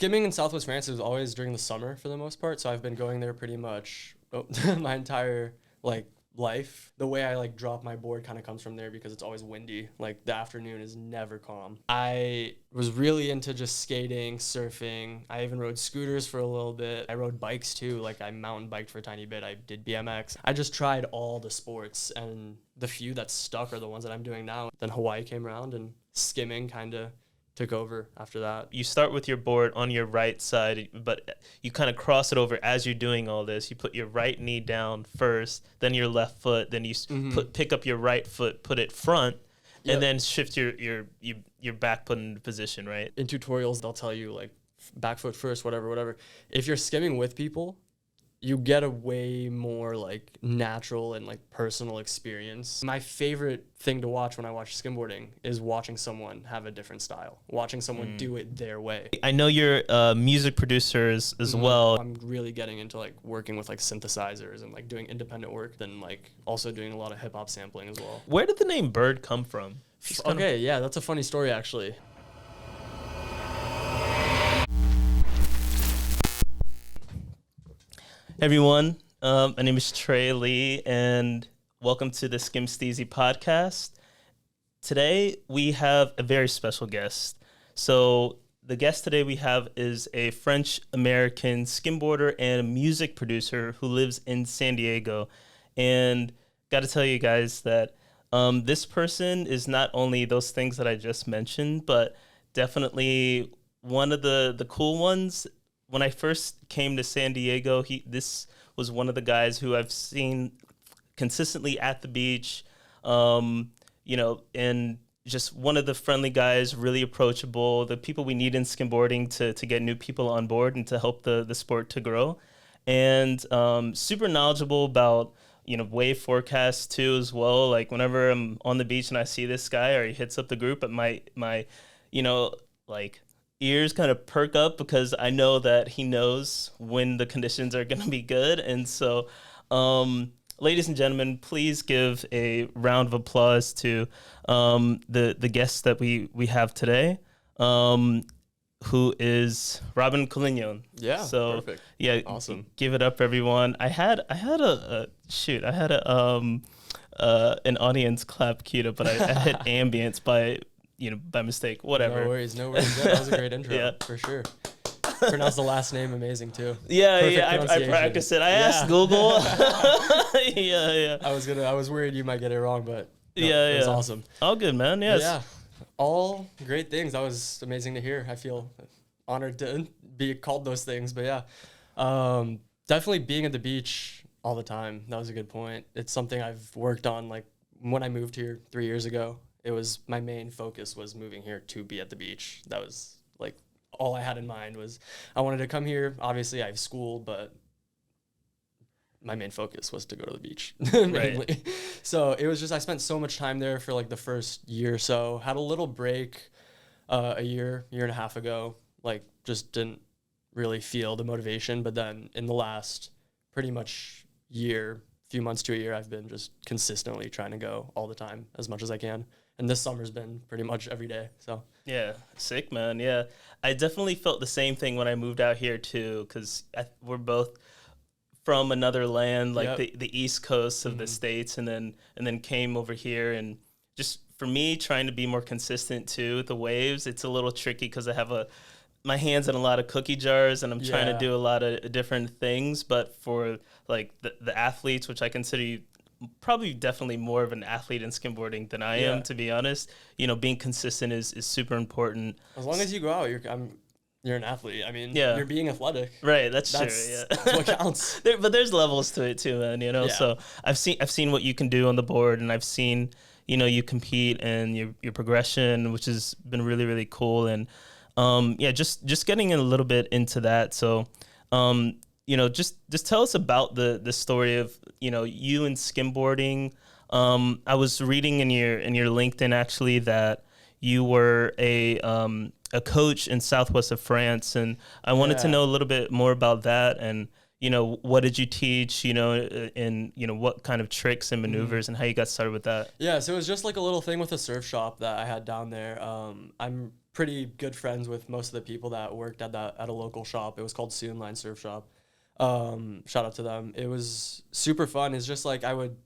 skimming in Southwest France is always during the summer for the most part. So I've been going there pretty much my entire like life. The way I like drop my board kind of comes from there because it's always windy. Like the afternoon is never calm. I was really into just skating, surfing. I even rode scooters for a little bit. I rode bikes too. Like I mountain biked for a tiny bit. I did BMX. I just tried all the sports, and the few that stuck are the ones that I'm doing now. Then Hawaii came around and skimming kind of took over after that. You start with your board on your right side, but you kind of cross it over as you're doing all this. You put your right knee down first, then your left foot, then you pick up your right foot, put it front, and then shift your back foot into position, right? In tutorials, they'll tell you like back foot first, whatever. If you're skimming with people, you get a way more like natural and like personal experience. My favorite thing to watch when I watch skimboarding is watching someone have a different style, watching someone do it their way. I know you're music producers as well. I'm really getting into like working with like synthesizers and like doing independent work, then like also doing a lot of hip hop sampling as well. Where did the name Bvrd come from? Okay, yeah, that's a funny story actually. Hey everyone, my name is Trey Lee, and welcome to the Skim Steezy podcast. Today we have a very special guest. So the guest today we have is a French-American skimboarder and a music producer who lives in San Diego. And got to tell you guys that this person is not only those things that I just mentioned, but definitely one of the cool ones. When I first came to San Diego, this was one of the guys who I've seen consistently at the beach, and just one of the friendly guys, really approachable, the people we need in skimboarding to get new people on board and to help the sport to grow, and super knowledgeable about wave forecasts too as well. Like whenever I'm on the beach and I see this guy or he hits up the group, my ears kind of perk up because I know that he knows when the conditions are going to be good. And so, ladies and gentlemen, please give a round of applause to the guest that we have today, who is Robin Colignon. Yeah, so perfect. Yeah, awesome. Give it up, everyone. I had an audience clap queued up, but I hit ambience by mistake, whatever. No worries. Yeah, that was a great intro, yeah. For sure. Pronounce the last name amazing too. Yeah, I practiced it. I asked Google. yeah. I was worried you might get it wrong, but no, it was awesome. All good, man. Yes. Yeah, all great things. That was amazing to hear. I feel honored to be called those things, but yeah, definitely being at the beach all the time. That was a good point. It's something I've worked on. Like when I moved here 3 years ago, it was my main focus was moving here to be at the beach. That was like all I had in mind was I wanted to come here. Obviously I have school, but my main focus was to go to the beach mainly. Right. So it was just, I spent so much time there for like the first year or so, had a little break a year and a half ago, like just didn't really feel the motivation. But then in the last pretty much few months to a year, I've been just consistently trying to go all the time as much as I can. And this summer's been pretty much every day. So yeah, sick, man. Yeah, I definitely felt the same thing when I moved out here too, because we're both from another land, like the East Coast of the States, and then came over here. And just for me, trying to be more consistent too with the waves, it's a little tricky because I have my hands in a lot of cookie jars, and I'm trying to do a lot of different things. But for like the athletes, which I consider you probably definitely more of an athlete in skimboarding than I am, to be honest, being consistent is super important. As long as you go out, you're an athlete. I mean, you're being athletic. Right, that's true. Yeah, that's what counts. But there's levels to it too, man. Yeah. So I've seen what you can do on the board, and I've seen you compete and your progression, which has been really, really cool. And just getting a little bit into that. So just tell us about the story of you and skimboarding. I was reading in your LinkedIn actually that you were a coach in southwest of France, and I wanted to know a little bit more about that, and what did you teach, and, what kind of tricks and maneuvers and how you got started with that? Yeah, so it was just like a little thing with a surf shop that I had down there. I'm pretty good friends with most of the people that worked at a local shop. It was called Soon Line Surf Shop. Shout out to them. It was super fun. It's just like I would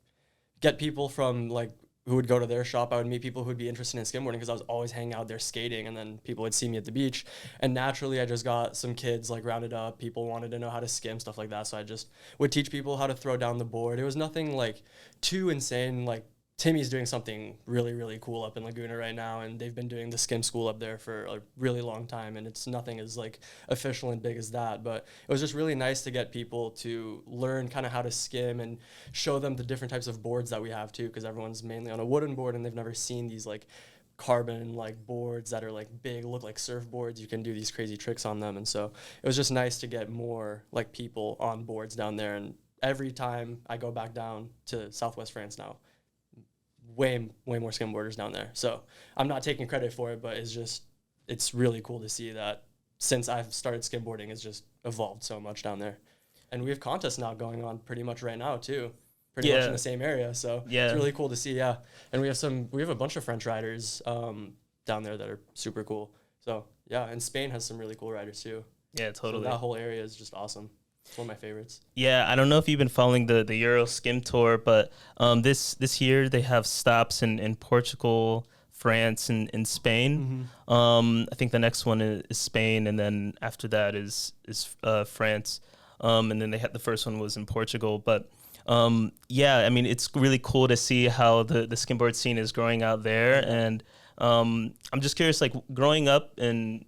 get people from like who would go to their shop. I would meet people who would be interested in skimboarding because I was always hanging out there skating, and then people would see me at the beach. And naturally, I just got some kids like rounded up. People wanted to know how to skim, stuff like that. So I just would teach people how to throw down the board. It was nothing like too insane. Like Timmy's doing something really, really cool up in Laguna right now, and they've been doing the skim school up there for a really long time, and it's nothing as like official and big as that, but it was just really nice to get people to learn kind of how to skim and show them the different types of boards that we have too, because everyone's mainly on a wooden board and they've never seen these like carbon like boards that are like big, look like surfboards. You can do these crazy tricks on them, and so it was just nice to get more like people on boards down there. And every time I go back down to Southwest France now, way more skimboarders down there. So I'm not taking credit for it, but it's really cool to see that since I've started skimboarding, it's just evolved so much down there. And we have contests now going on pretty much right now too, pretty much in the same area. So it's really cool to see. Yeah. And we have a bunch of French riders down there that are super cool. So yeah, and Spain has some really cool riders too. Yeah, totally. So that whole area is just awesome. It's one of my favorites. Yeah, I don't know if you've been following the Euro Skim Tour, but this year they have stops in Portugal, France, and in Spain. I think the next one is Spain, and then after that is France, and then the first one was in Portugal. But yeah, I mean, it's really cool to see how the skimboard scene is growing out there, and I'm just curious, like growing up and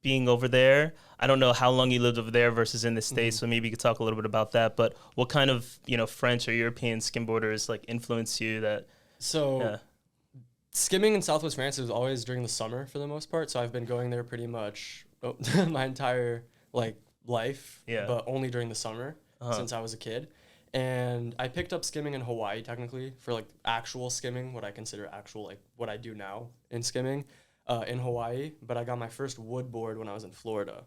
being over there. I don't know how long you lived over there versus in the States, so maybe you could talk a little bit about that. But what kind of, French or European skimboarders like influence you that? So skimming in Southwest France was always during the summer for the most part. So I've been going there pretty much my entire like life, but only during the summer since I was a kid. And I picked up skimming in Hawaii technically for like actual skimming, what I consider actual, like what I do now in skimming in Hawaii. But I got my first wood board when I was in Florida.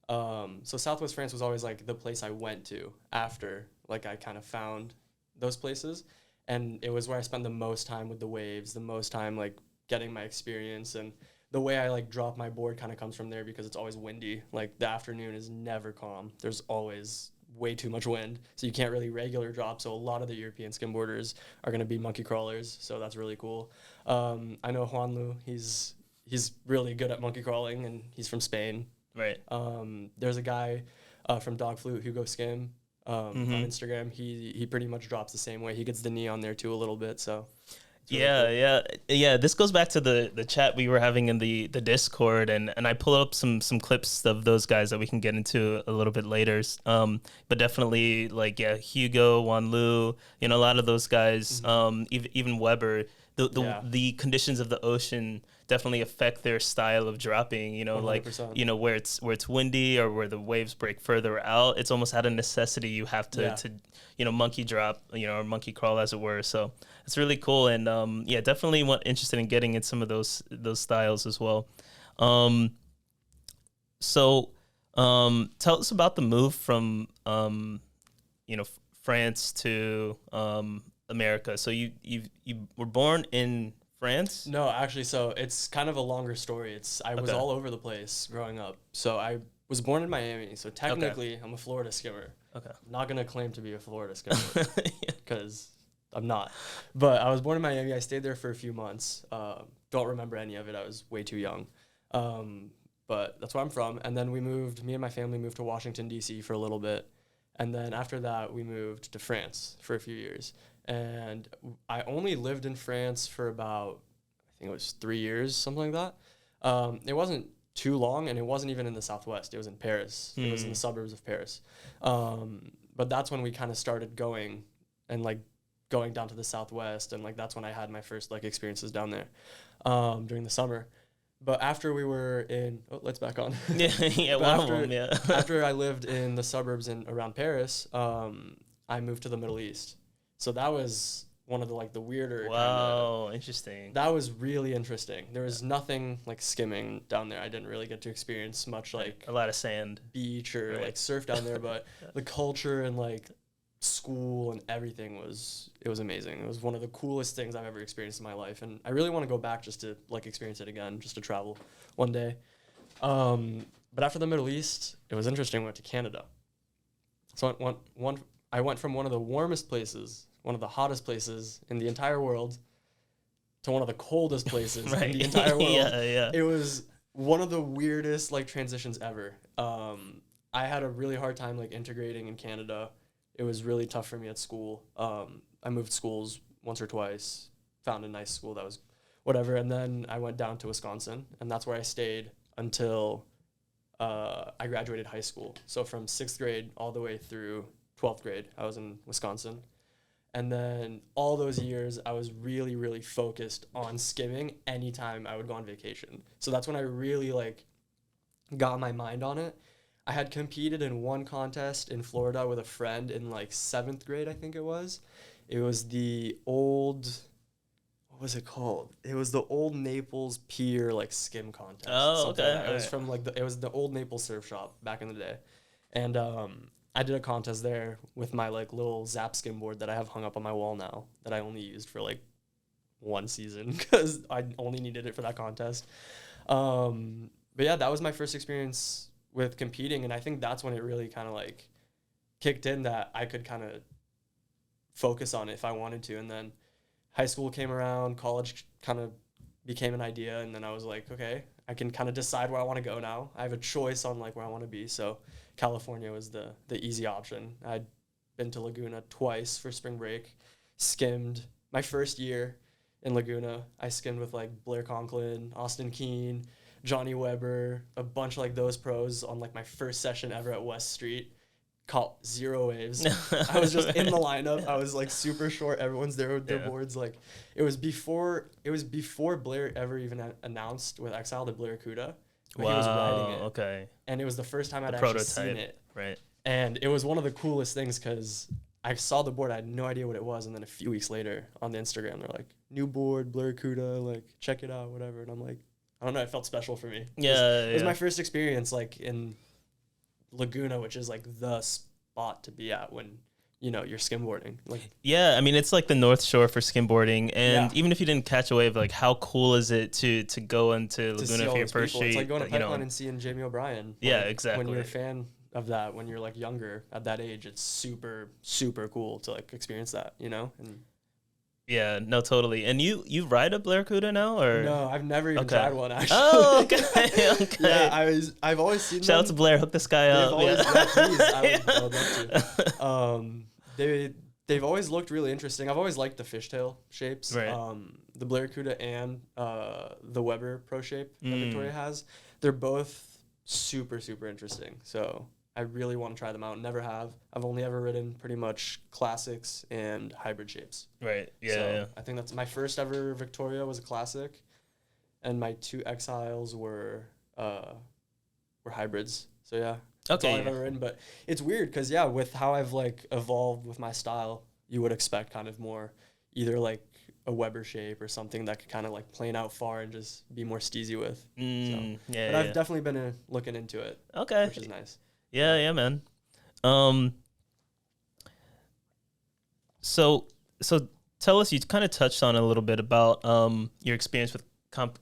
So Southwest France was always like the place I went to after like I kind of found those places, and it was where I spent the most time with the waves, the most time like getting my experience, and the way I like drop my board kind of comes from there because it's always windy. Like the afternoon is never calm. There's always way too much wind, so you can't really regular drop. So a lot of the European skimboarders are going to be monkey crawlers, so that's really cool. I know Juan Lu, he's really good at monkey crawling, and he's from Spain. Right. There's a guy from Dog Flute who goes skim on Instagram. He pretty much drops the same way. He gets the knee on there too a little bit. So really cool. This goes back to the chat we were having in the Discord, and I pulled up some clips of those guys that we can get into a little bit later. But definitely like Hugo, Juan Lu, a lot of those guys, even Weber. The conditions of the ocean definitely affect their style of dropping, 100%. Where it's windy or where the waves break further out, it's almost out of necessity you have to monkey drop, or monkey crawl as it were. So it's really cool, and definitely interested in getting in some of those styles as well. So tell us about the move from France to America. So you were born in France? No, actually, so it's kind of a longer story. I was all over the place growing up. So I was born in Miami. So technically, I'm a Florida skimmer. Okay. I'm not going to claim to be a Florida skimmer because I'm not. But I was born in Miami. I stayed there for a few months. Don't remember any of it. I was way too young. But that's where I'm from. And then me and my family moved to Washington, D.C. for a little bit. And then after that, we moved to France for a few years. And I only lived in France for about, I think it was 3 years, something like that. It wasn't too long, and it wasn't even in the Southwest. It was in Paris. It was in the suburbs of Paris. But that's when we kind of started going down to the Southwest, and like that's when I had my first like experiences down there during the summer. But after we were in, let's back on. After I lived in the suburbs around Paris, I moved to the Middle East. So that was one of the like the weirder. Wow, interesting. That was really interesting. There was nothing like skimming down there. I didn't really get to experience much like a lot of sand, beach or like surf down there, but the culture and like school and everything was amazing. It was one of the coolest things I've ever experienced in my life, and I really want to go back just to like experience it again, just to travel one day. But after the Middle East, it was interesting. I went to Canada. So I went from one of the warmest places, one of the hottest places in the entire world, to one of the coldest places in the entire world. Yeah. It was one of the weirdest like transitions ever. I had a really hard time like integrating in Canada. It was really tough for me at school. I moved schools once or twice, found a nice school that was whatever, and then I went down to Wisconsin, and that's where I stayed until I graduated high school. So from 6th grade all the way through 12th grade, I was in Wisconsin. And then all those years, I was really, really focused on skimming anytime I would go on vacation. So that's when I really like got my mind on it. I had competed in one contest in Florida with a friend in like 7th grade, I think it was. It was the old, what was it called? It was the old Naples Pier like skim contest. Oh, okay. Like it was from like it was the old Naples surf shop back in the day. And I did a contest there with my like little Zap skimboard that I have hung up on my wall now that I only used for like one season because I only needed it for that contest. But yeah, that was my first experience with competing, and I think that's when it really kind of like kicked in that I could kind of focus on it if I wanted to. And then high school came around, college kind of became an idea, and then I was like, okay, I can kind of decide where I want to go now. I have a choice on like where I want to be. So California was the easy option. I'd been to Laguna twice for spring break, skimmed my first year in Laguna. I skimmed with like Blair Conklin, Austin Keene, Johnny Weber, a bunch of like those pros on like my first session ever at West Street. Caught 0 waves. I was just in the lineup. I was like super short. Everyone's there with their boards. Like it was before Blair ever even announced with Exile the Blair Cuda. He was riding it. Okay. And it was the first time I'd actually seen it. Right. And it was one of the coolest things because I saw the board. I had no idea what it was. And then a few weeks later on the Instagram, they're like, new board, Blair Cuda, like check it out, whatever. And I'm like, I don't know. It felt special for me. It was my first experience like in Laguna, which is like the spot to be at when you're skimboarding. Like I mean it's like the North Shore for skimboarding, and even if you didn't catch a wave, like how cool is it to go into Laguna for your first street? It's like going to Pipeline and seeing Jamie O'Brien. Exactly. When you're a fan of that, when you're like younger at that age, it's super super cool to like experience that, and yeah, no, totally. And you ride a Blair Cuda now, or no? I've never even tried one actually. Oh, okay. Yeah, I've always seen them. Shout out to Blair, hook this guy up. Please, I would love to. They've always looked really interesting. I've always liked the fishtail shapes. Right. The Blair Cuda and the Weber Pro shape that Victoria has. They're both super super interesting. So I really want to try them out. Never have. I've only ever ridden pretty much classics and hybrid shapes. Right. Yeah. So I think that's my first ever Victoria was a classic, and my 2 Exiles were hybrids. So yeah. That's all I've ever ridden. But it's weird because with how I've like evolved with my style, you would expect kind of more either like a Weber shape or something that could kind of like plane out far and just be more steezy with. But I've definitely been looking into it. Okay. Which is nice. Yeah, man. So tell us, you kind of touched on a little bit about your experience with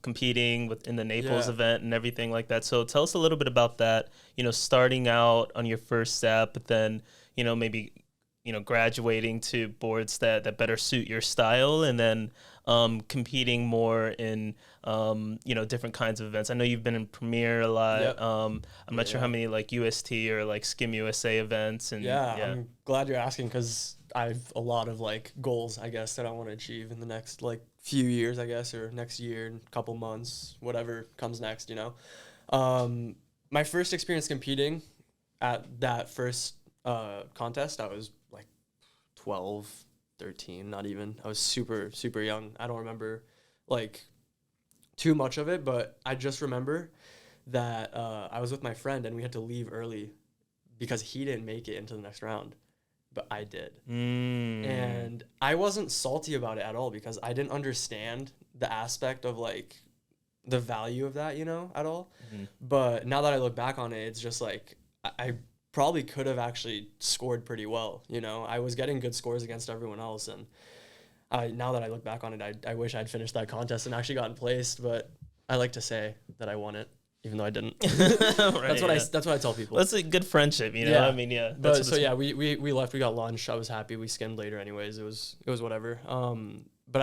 competing within the Naples event and everything like that. So tell us a little bit about that, starting out on your first step, but then, maybe, graduating to boards that better suit your style, and then competing more in, different kinds of events. I know you've been in Premier a lot. Yep. I'm not sure how many like UST or like Skim USA events. And I'm glad you're asking because I have a lot of like goals, I guess, that I want to achieve in the next like few years, I guess, or next year, couple months, whatever comes next, My first experience competing at that first contest, I was like 12, 13, not even. I was super, super young. I don't remember like too much of it, but I just remember that I was with my friend and we had to leave early because he didn't make it into the next round. but I did. And I wasn't salty about it at all because I didn't understand the aspect of like the value of that, you know, at all. But now that I look back on it, it's just like I probably could have actually scored pretty well. You know, I was getting good scores against everyone else. And now that I look back on it, I wish I'd finished that contest and actually gotten placed. But I like to say that I won it, even though I didn't. Right, That's what I tell people. That's a good friendship, you know. Yeah. I mean, yeah. But so yeah, we left. We got lunch. I was happy. We skimmed later, anyways. It was whatever. But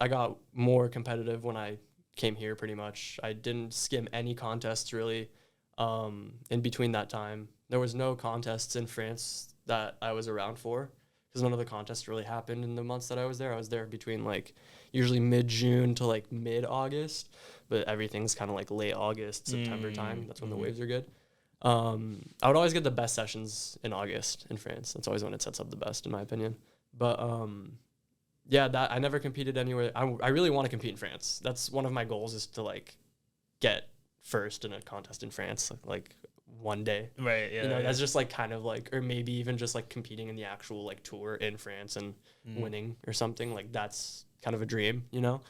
I got more competitive when I came here. Pretty much, I didn't skim any contests really. In between that time, there was no contests in France that I was around for because none of the contests really happened in the months that I was there. I was there between like usually mid-June to like mid-August, but everything's kind of like late August, September time. That's when the waves are good. I would always get the best sessions in August in France. That's always when it sets up the best, in my opinion. But yeah, that I never competed anywhere. I really want to compete in France. That's one of my goals, is to like get first in a contest in France, like one day. Right. Yeah. You know, that's just like kind of like, or maybe even just like competing in the actual like tour in France and winning or something. Like that's kind of a dream, you know.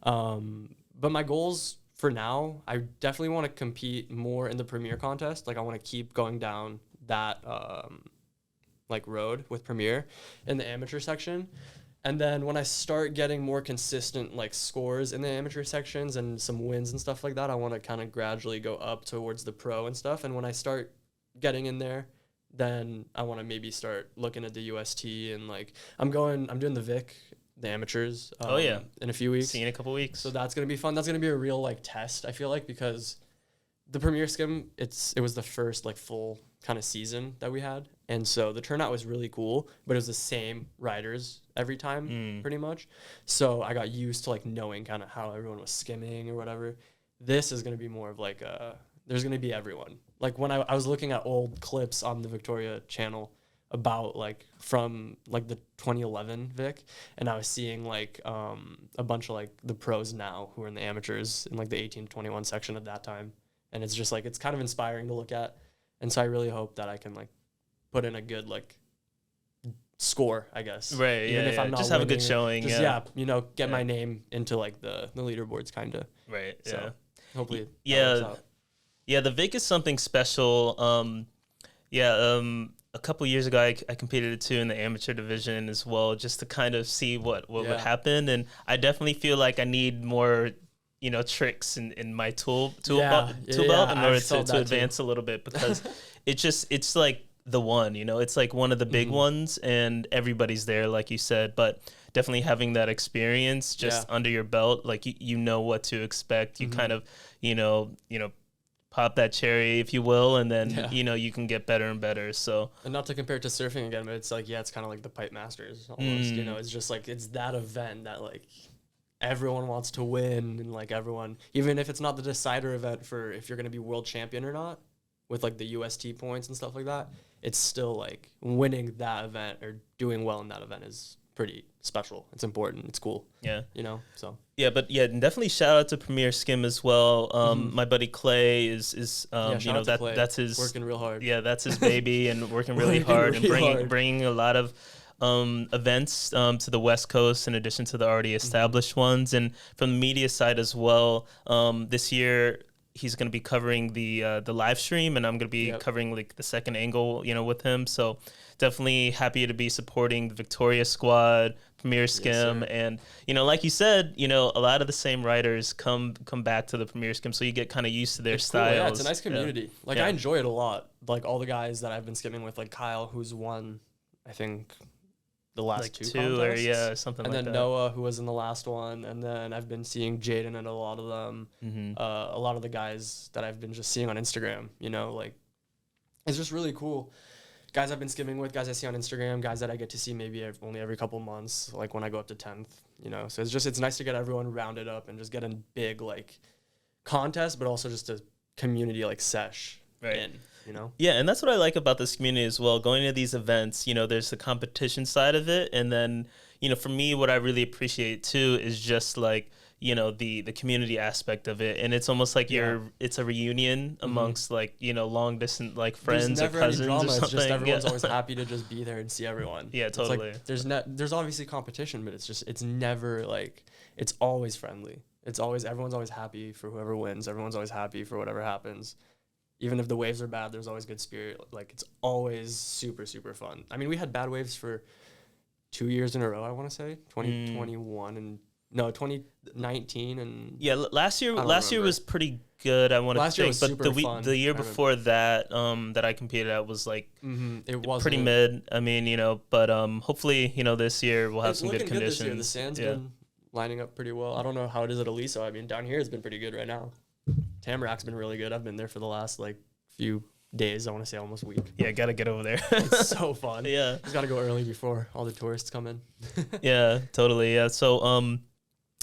But my goals for now, I definitely want to compete more in the Premier contest. Like I want to keep going down that like road with Premier in the amateur section. And then when I start getting more consistent like scores in the amateur sections and some wins and stuff like that, I want to kind of gradually go up towards the pro and stuff. And when I start getting in there, then I want to maybe start looking at the UST and like I'm doing the Vic, the amateurs. In a few weeks. See you in a couple weeks. So that's gonna be fun. That's gonna be a real like test, I feel like, because the Premier Skim, it was the first like full kind of season that we had. And so the turnout was really cool, but it was the same riders every time pretty much. So I got used to like knowing kind of how everyone was skimming or whatever. This is going to be more of like there's going to be everyone. Like when I was looking at old clips on the Victoria channel about like from like the 2011 Vic, and I was seeing like a bunch of like the pros now who are in the amateurs in like the 18 to 21 section at that time. And it's just like, it's kind of inspiring to look at. And so I really hope that I can like put in a good like score, I guess. Right. Even if I'm not just have a good showing. Just, you know, get my name into like the leaderboards kind of. Right. So hopefully. Yeah. Yeah. The Vic is something special. A couple years ago, I competed it too in the amateur division as well, just to kind of see what would happen. And I definitely feel like I need more, you know, tricks in my tool belt in order to advance a little bit, because it's like the one, you know, it's like one of the big ones and everybody's there, like you said, but definitely having that experience just under your belt, like you know what to expect. You kind of, you know, pop that cherry, if you will, and then, you know, you can get better and better. So, and not to compare it to surfing again, but it's like, it's kind of like the Pipe Masters almost, you know, it's just like, it's that event that like everyone wants to win, and like everyone, even if it's not the decider event for if you're going to be world champion or not, with like the UST points and stuff like that, it's still like winning that event or doing well in that event is pretty special. It's important. It's cool. Yeah. You know, so. Yeah, but yeah, definitely shout out to Premier Skim as well. My buddy Clay is you know, that's his working real hard. Yeah, that's his baby, and working really hard and bringing a lot of events to the West Coast in addition to the already established ones. And from the media side as well, this year he's going to be covering the live stream, and I'm going to be covering like the second angle, you know, with him. So definitely happy to be supporting the Victoria squad, Premier Skim, and you know, like you said, you know, a lot of the same riders come back to the Premier Skim, so you get kind of used to their styles. Cool. Yeah, it's a nice community. Like I enjoy it a lot. Like all the guys that I've been skimming with, like Kyle, who's won, I think, the last like two contests, or something like that. And then Noah, who was in the last one, and then I've been seeing Jaden and a lot of them, a lot of the guys that I've been just seeing on Instagram. You know, like it's just really cool. Guys I've been skimming with, guys I see on Instagram, guys that I get to see maybe only every couple months, like when I go up to 10th. You know, so it's nice to get everyone rounded up and just get a big like contest, but also just a community like sesh in. You know? Yeah, and that's what I like about this community as well. Going to these events, you know, there's the competition side of it, and then, you know, for me, what I really appreciate too is just like, the community aspect of it, and it's almost like it's a reunion amongst like long distance like friends or cousins or something. It's just everyone's always happy to just be there and see everyone. Yeah, totally. It's like, there's obviously competition, but it's never like, it's always friendly. Everyone's always happy for whoever wins. Everyone's always happy for whatever happens. Even if the waves are bad, there's always good spirit. Like, it's always super, super fun. I mean, we had bad waves for 2 years in a row, I want to say. 2021 and... No, 2019 and... Yeah, last year was pretty good, I want to think. But the year before that, that I competed at was like... It was pretty mid. I mean, but hopefully, this year we'll have some good conditions. This year. The sand's been lining up pretty well. I don't know how it is at Aliso. I mean, down here it's been pretty good right now. Tamarac's been really good. I've been there for the last like few days. I want to say almost a week. Yeah, gotta get over there. It's so fun. Yeah, just gotta go early before all the tourists come in. Yeah, totally. Yeah, so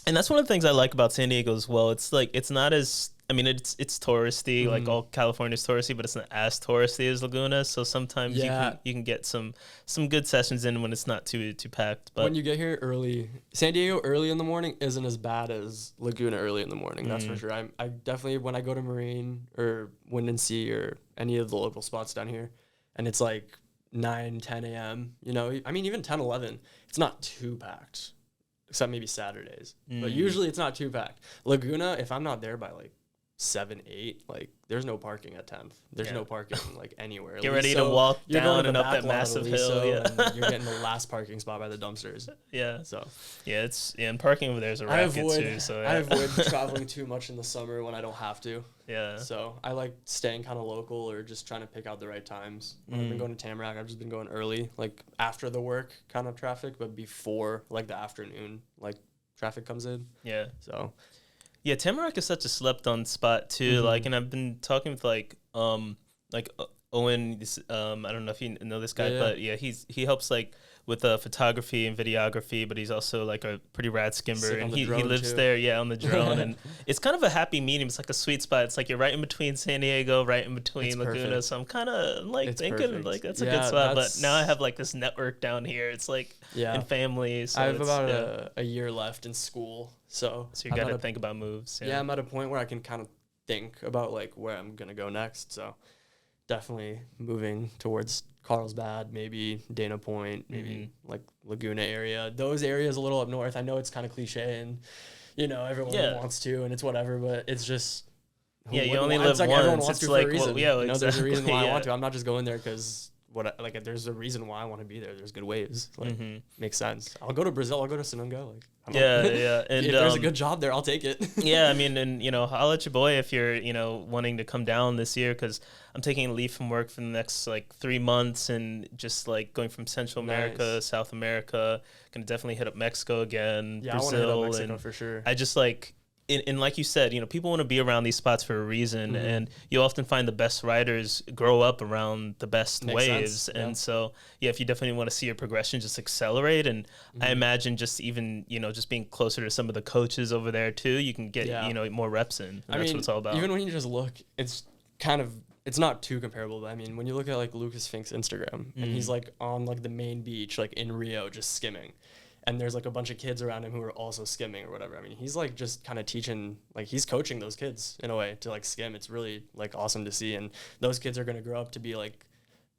and that's one of the things I like about San Diego as well. It's like it's not as it's touristy, like all California's touristy, but it's not as touristy as Laguna. So sometimes you can get some good sessions in when it's not too packed. But when you get here early, San Diego early in the morning isn't as bad as Laguna early in the morning. That's for sure. I definitely, when I go to Marine or Wind and Sea or any of the local spots down here, and it's like 9, 10 a.m., I mean, even 10, 11, it's not too packed, except maybe Saturdays. But usually it's not too packed. Laguna, if I'm not there by like 7, 8, like there's no parking at 10th. There's no parking like anywhere. Get ready to walk down and up that massive hill. Yeah, and you're getting the last parking spot by the dumpsters. Yeah. So and parking over there is a racket too. So I avoid traveling too much in the summer when I don't have to. Yeah. So I like staying kind of local or just trying to pick out the right times. When I've been going to Tamarack, I've just been going early, like after the work kind of traffic, but before like the afternoon like traffic comes in. Yeah. So. Yeah, Tamarack is such a slept-on spot too. Like, and I've been talking with like Owen. I don't know if you know this guy, but he helps like with photography and videography, but he's also like a pretty rad skimmer, and he lives there, on the drone, and it's kind of a happy medium. It's like a sweet spot. It's like you're right in between San Diego, right in between Laguna. Perfect. So I'm kind of like thinking like that's a good spot. But now I have like this network down here. It's like and family. So I have about a year left in school, so you got to think about moves. Yeah, I'm at a point where I can kind of think about like where I'm gonna go next. So definitely moving towards Carlsbad, maybe Dana Point, maybe like Laguna area. Those areas a little up north. I know it's kind of cliche and, everyone wants to and it's whatever, but it's just... you only live once. Everyone wants to for a reason. Exactly. There's a reason why I want to. I'm not just going there because... there's a reason why I want to be there. There's good waves. Like, makes sense. I'll go to Brazil. I'll go to Sinunga. Like, And if there's a good job there, I'll take it. Yeah, I mean, and holla at your boy if you're wanting to come down this year, because I'm taking leave from work for the next like 3 months and just like going from Central America, South America. Gonna definitely hit up Mexico again. Yeah, Brazil, I want to hit up Mexico for sure. I just like. And like you said, people want to be around these spots for a reason, and you often find the best riders grow up around the best waves. And so, if you definitely want to see your progression just accelerate, and I imagine just even, just being closer to some of the coaches over there too, you can get, more reps in. That's what it's all about. Even when you just look, it's not too comparable, but I mean, when you look at like Lucas Fink's Instagram, and he's like on like the main beach, like in Rio, just skimming. And there's like a bunch of kids around him who are also skimming or whatever. I mean, he's like just kind of teaching, like he's coaching those kids in a way to like skim. It's really like awesome to see. And those kids are going to grow up to be like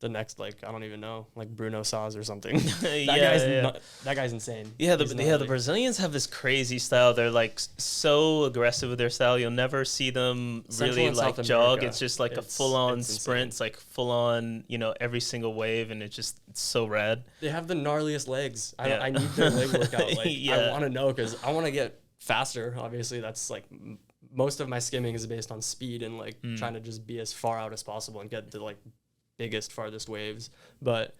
the next, like, I don't even know, like Bruno Saz or something. That guy's insane. Yeah, the Brazilians have this crazy style. They're like so aggressive with their style. You'll never see them really like jog. It's just like a full-on sprint. It's like full-on, every single wave, and it's so rad. They have the gnarliest legs. I need their leg workout. Like, I want to know because I want to get faster. Obviously, that's like most of my skimming is based on speed and like trying to just be as far out as possible and get the like biggest, farthest waves. But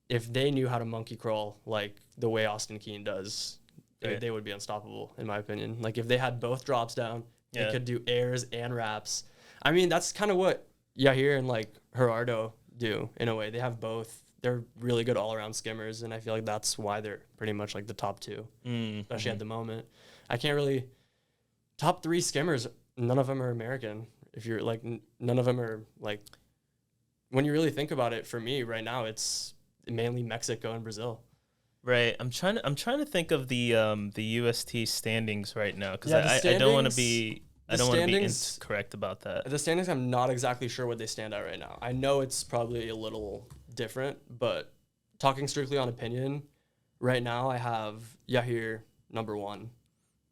if they knew how to monkey crawl like the way Austin Keene does, they would be unstoppable, in my opinion. Like if they had both drops down, they could do airs and wraps. I mean, that's kind of what Yahir and like Gerardo do in a way. They have both. They're really good all-around skimmers, and I feel like that's why they're pretty much like the top two, especially at the moment. I can't really... Top 3 skimmers, none of them are American. If you're like, none of them are like... When you really think about it, for me right now, it's mainly Mexico and Brazil. Right. I'm trying to think of the UST standings right now because Yeah, the I don't want to standings- be the I don't want to be standings- incorrect about that. The standings, I'm not exactly sure what they stand at right now. I know it's probably a little different, but talking strictly on opinion, right now I have Yahir number 1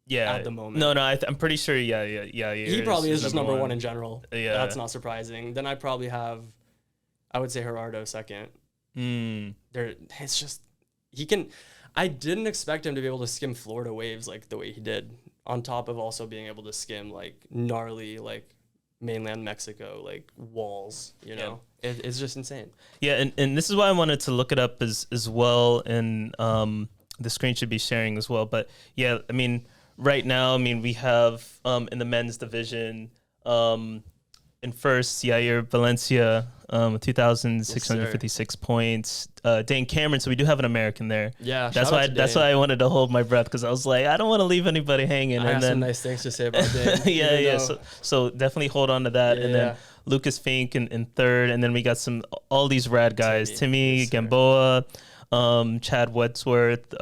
Yeah. at the moment. No, I'm pretty sure. Yeah. He probably is just number 1 in general. Yeah. That's not surprising. Then I probably have, I would say Gerardo second. It's just, I didn't expect him to be able to skim Florida waves like the way he did, on top of also being able to skim like gnarly, like mainland Mexico, like walls, you know? It's just insane. Yeah, and this is why I wanted to look it up as well, and the screen should be sharing as well. But yeah, I mean, right now, I mean, we have in the men's division, in first, Yair Valencia, 2,656 points. Dane Cameron, so we do have an American there. Yeah, that's why I wanted to hold my breath, because I was like, I don't want to leave anybody hanging. I have some nice things to say about Dane. Yeah. So definitefully hold on to that. Yeah, and then Lucas Fink in third, and then we got all these rad guys: Timmy Gamboa, Chad Wordsworth,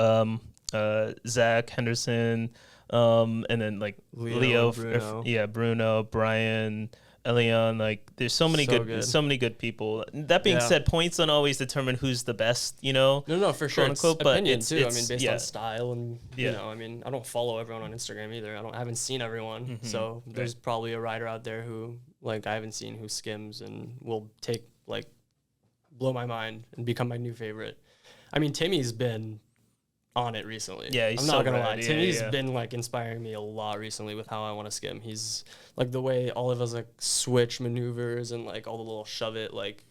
Zach Henderson, and then like Leo, Bruno. Bruno, Brian, Elion. Like, there's so many good people. That being said, points don't always determine who's the best, you know. No, for sure. It's opinion too. I mean, based on style. style and you know, I mean, I don't follow everyone on Instagram either. I haven't seen everyone, so there's probably a rider out there who like I haven't seen who skims and will blow my mind and become my new favorite. I mean, Timmy's been on it recently. Yeah, he's I'm not gonna rad. lie. Timmy's been like inspiring me a lot recently with how I want to skim. He's like the way all of us like switch maneuvers and like all the little shove it like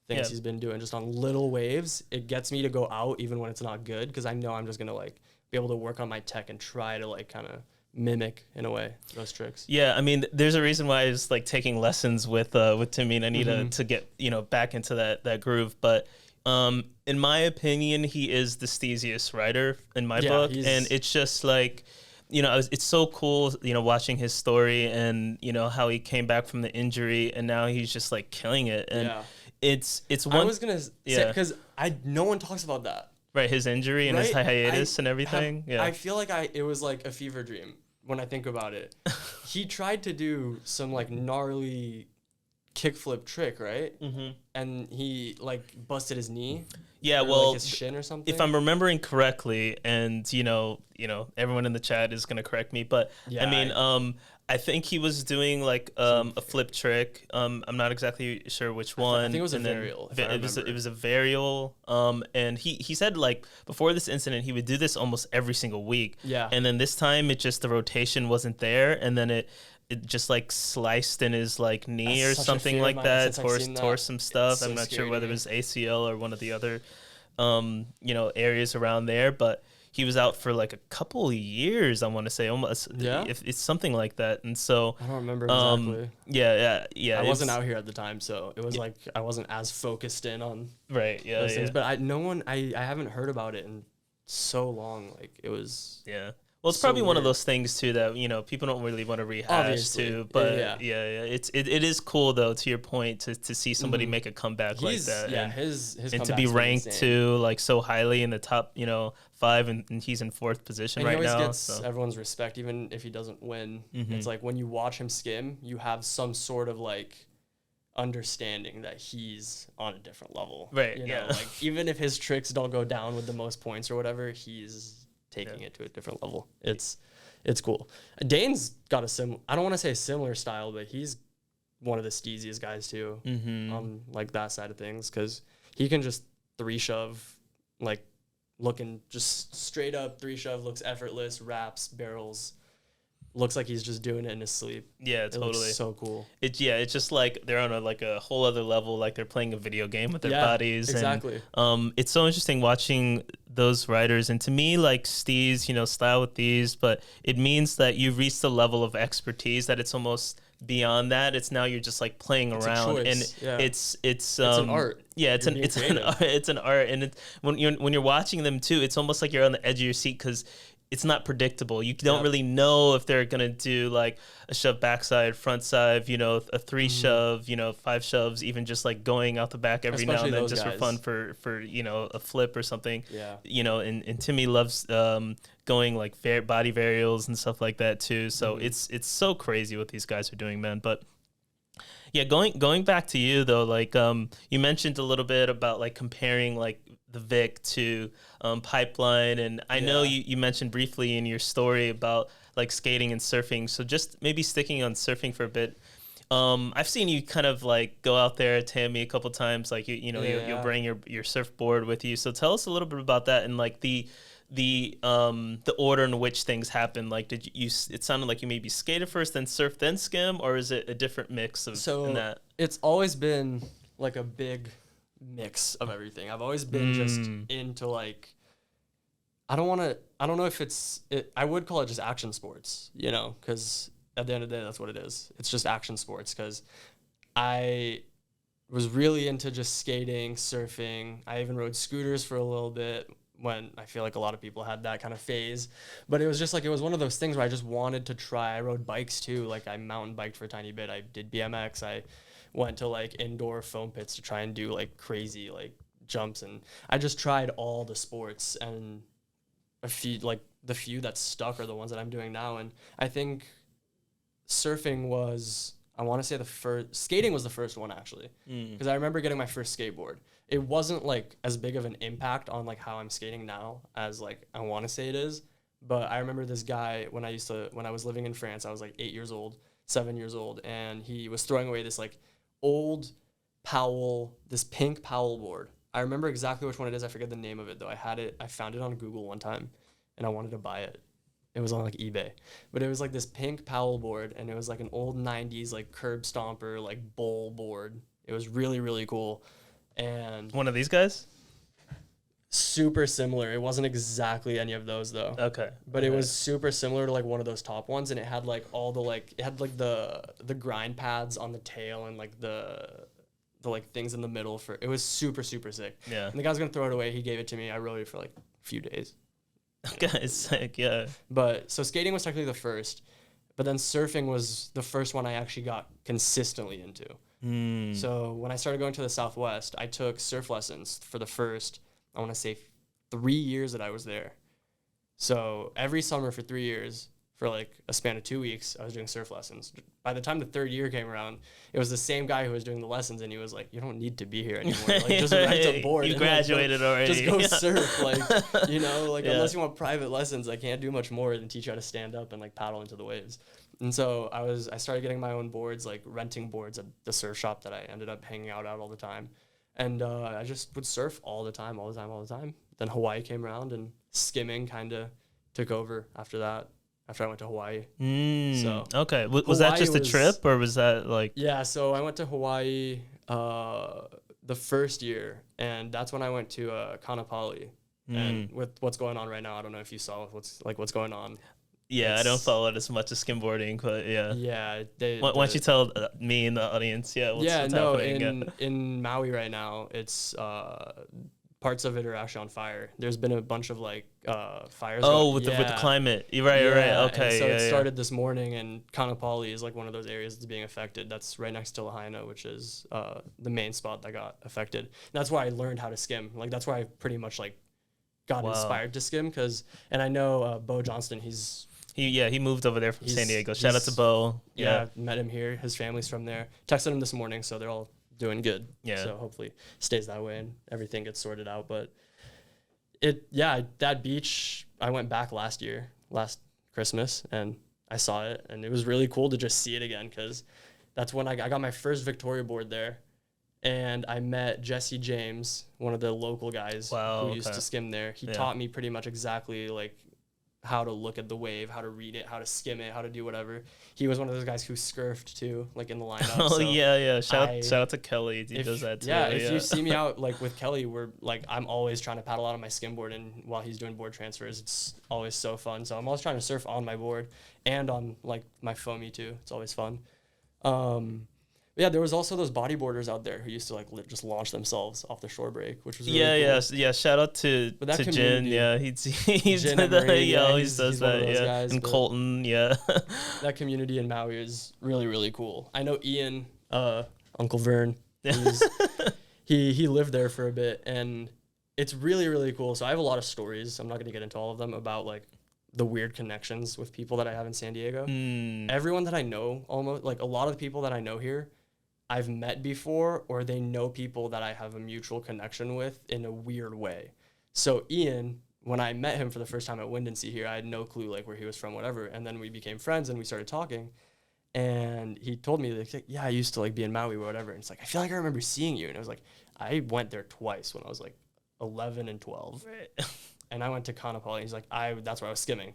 things he's been doing just on little waves. It gets me to go out even when it's not good, because I know I'm just gonna like be able to work on my tech and try to like kind of mimic in a way those tricks. Yeah, I mean, there's a reason why I was like taking lessons with Timmy, and I need to get, you know, back into that groove. But in my opinion, he is the steeziest rider in my book, and it's just like, you know, it's so cool, you know, watching his story and, you know, how he came back from the injury and now he's just like killing it. And it's one. I was gonna say, because no one talks about that. Right, his injury and his hiatus and everything. I feel like it was like a fever dream when I think about it. He tried to do some like gnarly kickflip trick, right? And he like busted his knee. Yeah, or, well, like his shin or something. If I'm remembering correctly, and you know, everyone in the chat is gonna correct me, but I mean, I think he was doing like a flip trick. I'm not exactly sure which one. I think it was a varial. It was a varial. And he said like before this incident he would do this almost every single week. Yeah. And then this time the rotation wasn't there, and then it just like sliced in his like knee or something like that. Tore some stuff. I'm not sure whether it was ACL or one of the other areas around there, but he was out for like a couple of years, I want to say, almost. Yeah. If it's something like that. And so I don't remember exactly. Yeah. I wasn't out here at the time, so it was like I wasn't as focused in on those things. But I haven't heard about it in so long. Like it was Well, it's probably one of those things too that, you know, people don't really want to rehash too. But it is cool though, to your point, to see somebody make a comeback like that. Yeah, his and to be ranked too, like so highly in the top, 5, and he's in 4th position right now. He always gets everyone's respect, even if he doesn't win. It's like when you watch him skim, you have some sort of like understanding that he's on a different level. Right. You know, like even if his tricks don't go down with the most points or whatever, he's taking it to a different level. It's cool. Dane's got I don't want to say a similar style, but he's one of the steeziest guys too on like that side of things, because he can just 3-shove, like looking just straight up 3-shove, looks effortless, wraps, barrels, looks like he's just doing it in his sleep. Yeah, totally. It looks so cool. It's just like they're on a whole other level, like they're playing a video game with their bodies. Exactly. And, it's so interesting watching those riders, and to me, like Steez, style with these, but it means that you've reached the level of expertise that it's almost beyond that. It's now you're just like playing around, and it's an art. Yeah, it's an art, and when you're watching them too, it's almost like you're on the edge of your seat, because it's not predictable. You don't really know if they're gonna do like a shove backside, front side, you know, a 3 shove, you know, 5 shoves, even just like going out the back every now and then just for fun for you know, a flip or something. Yeah. You know, and Timmy loves going like body varials and stuff like that too. So it's so crazy what these guys are doing, man. But yeah, going back to you though, like you mentioned a little bit about like comparing like the Vic to Pipeline, and I know you mentioned briefly in your story about like skating and surfing. So just maybe sticking on surfing for a bit. I've seen you kind of like go out there at Tammy a couple times, like you'll bring your surfboard with you. So tell us a little bit about that and like the order in which things happen. Like did you it sounded like you maybe skated first, then surf, then skim, or is it a different mix of in that? It's always been like a big mix of everything. I've always been just into like I don't know if I would call it just action sports, you know, because at the end of the day that's what it is. It's just action sports because I was really into just skating, surfing. I even rode scooters for a little bit when I feel like a lot of people had that kind of phase. But it was just like, it was one of those things where I just wanted to try. I rode bikes too. Like I mountain biked for a tiny bit. I did BMX. I went to like indoor foam pits to try and do like crazy like jumps. And I just tried all the sports, and the few that stuck are the ones that I'm doing now. And I think surfing was, I want to say skating was the first one actually. Because I remember getting my first skateboard. It wasn't like as big of an impact on like how I'm skating now as like I want to say it is. But I remember this guy when I was living in France, I was like 7 years old, and he was throwing away this like old this pink Powell board. I remember exactly which one it is. I forget the name of it though. I found it on Google one time and I wanted to buy it. It was on like eBay, but it was like this pink Powell board, and it was like an old 90s like curb stomper like bowl board. It was really, really cool. And one of these guys? Super similar. It wasn't exactly any of those though. Okay. But it was super similar to like one of those top ones, and it had like all the like it had like the grind pads on the tail and like the like things in the middle for it was super, super sick. Yeah. And the guy was gonna throw it away. He gave it to me. I rode it for like a few days. Okay, it's sick, yeah. But so skating was technically the first, but then surfing was the first one I actually got consistently into. So when I started going to the Southwest, I took surf lessons for the first, I want to say 3 years that I was there. So every summer for 3 years, for like a span of 2 weeks, I was doing surf lessons. By the time the third year came around, it was the same guy who was doing the lessons, and he was like, "You don't need to be here anymore. Like, just rent a board. You graduated already. Just go surf. Like, you know, like unless you want private lessons, I can't do much more than teach you how to stand up and like paddle into the waves." And so I started getting my own boards, like renting boards at the surf shop that I ended up hanging out at all the time. And I just would surf all the time. Then Hawaii came around, and skimming kind of took over after that. After I went to Hawaii. So okay, was that just a trip, or was that like? Yeah, so I went to Hawaii the first year, and that's when I went to Kanapali. And with what's going on right now, I don't know if you saw what's going on. Yeah, I don't follow it as much as skimboarding, but yeah. Yeah. Why don't you tell me and the audience? Yeah. What's happening? In Maui right now, it's parts of it are actually on fire. There's been a bunch of like fires. With the climate. You're right. Okay. And so it started this morning, and Kanapali is like one of those areas that's being affected. That's right next to Lahaina, which is the main spot that got affected. And that's why I learned how to skim. Like that's why I pretty much like got inspired to skim and I know Bo Johnston. He moved over there from San Diego. Shout out to Bo. Yeah, met him here. His family's from there. Texted him this morning, so they're all doing good. Yeah. So hopefully stays that way and everything gets sorted out. But that beach, I went back last Christmas, and I saw it, and it was really cool to just see it again, because that's when I got my first Victoria board there. And I met Jesse James, one of the local guys who used to skim there. He taught me pretty much exactly like how to look at the wave, how to read it, how to skim it, how to do whatever. He was one of those guys who scurfed too, like in the lineup. Oh, so yeah. Shout out to Kelly. He does that too. Yeah, if you see me out like with Kelly, we're like, I'm always trying to paddle out on my skimboard, and while he's doing board transfers, it's always so fun. So I'm always trying to surf on my board and on like my foamy too. It's always fun. Yeah, there was also those bodyboarders out there who used to like just launch themselves off the shore break, which was really yeah. Shout out to Jin. Yeah, he's Jin done that. He always does he's one of that. those Yeah, guys, and but Colton. Yeah, that community in Maui is really, really cool. I know Ian, Uncle Vern. He lived there for a bit, and it's really, really cool. So I have a lot of stories. I'm not going to get into all of them about like the weird connections with people that I have in San Diego. Everyone that I know, almost like a lot of the people that I know here, I've met before, or they know people that I have a mutual connection with in a weird way. So Ian, when I met him for the first time at Windansea here, I had no clue like where he was from, whatever. And then we became friends and we started talking. And he told me, like, yeah, I used to like be in Maui or whatever. And it's like, I feel like I remember seeing you. And I was like, I went there twice when I was like 11 and 12. right. And I went to Kanapali. And he's like, that's where I was skimming.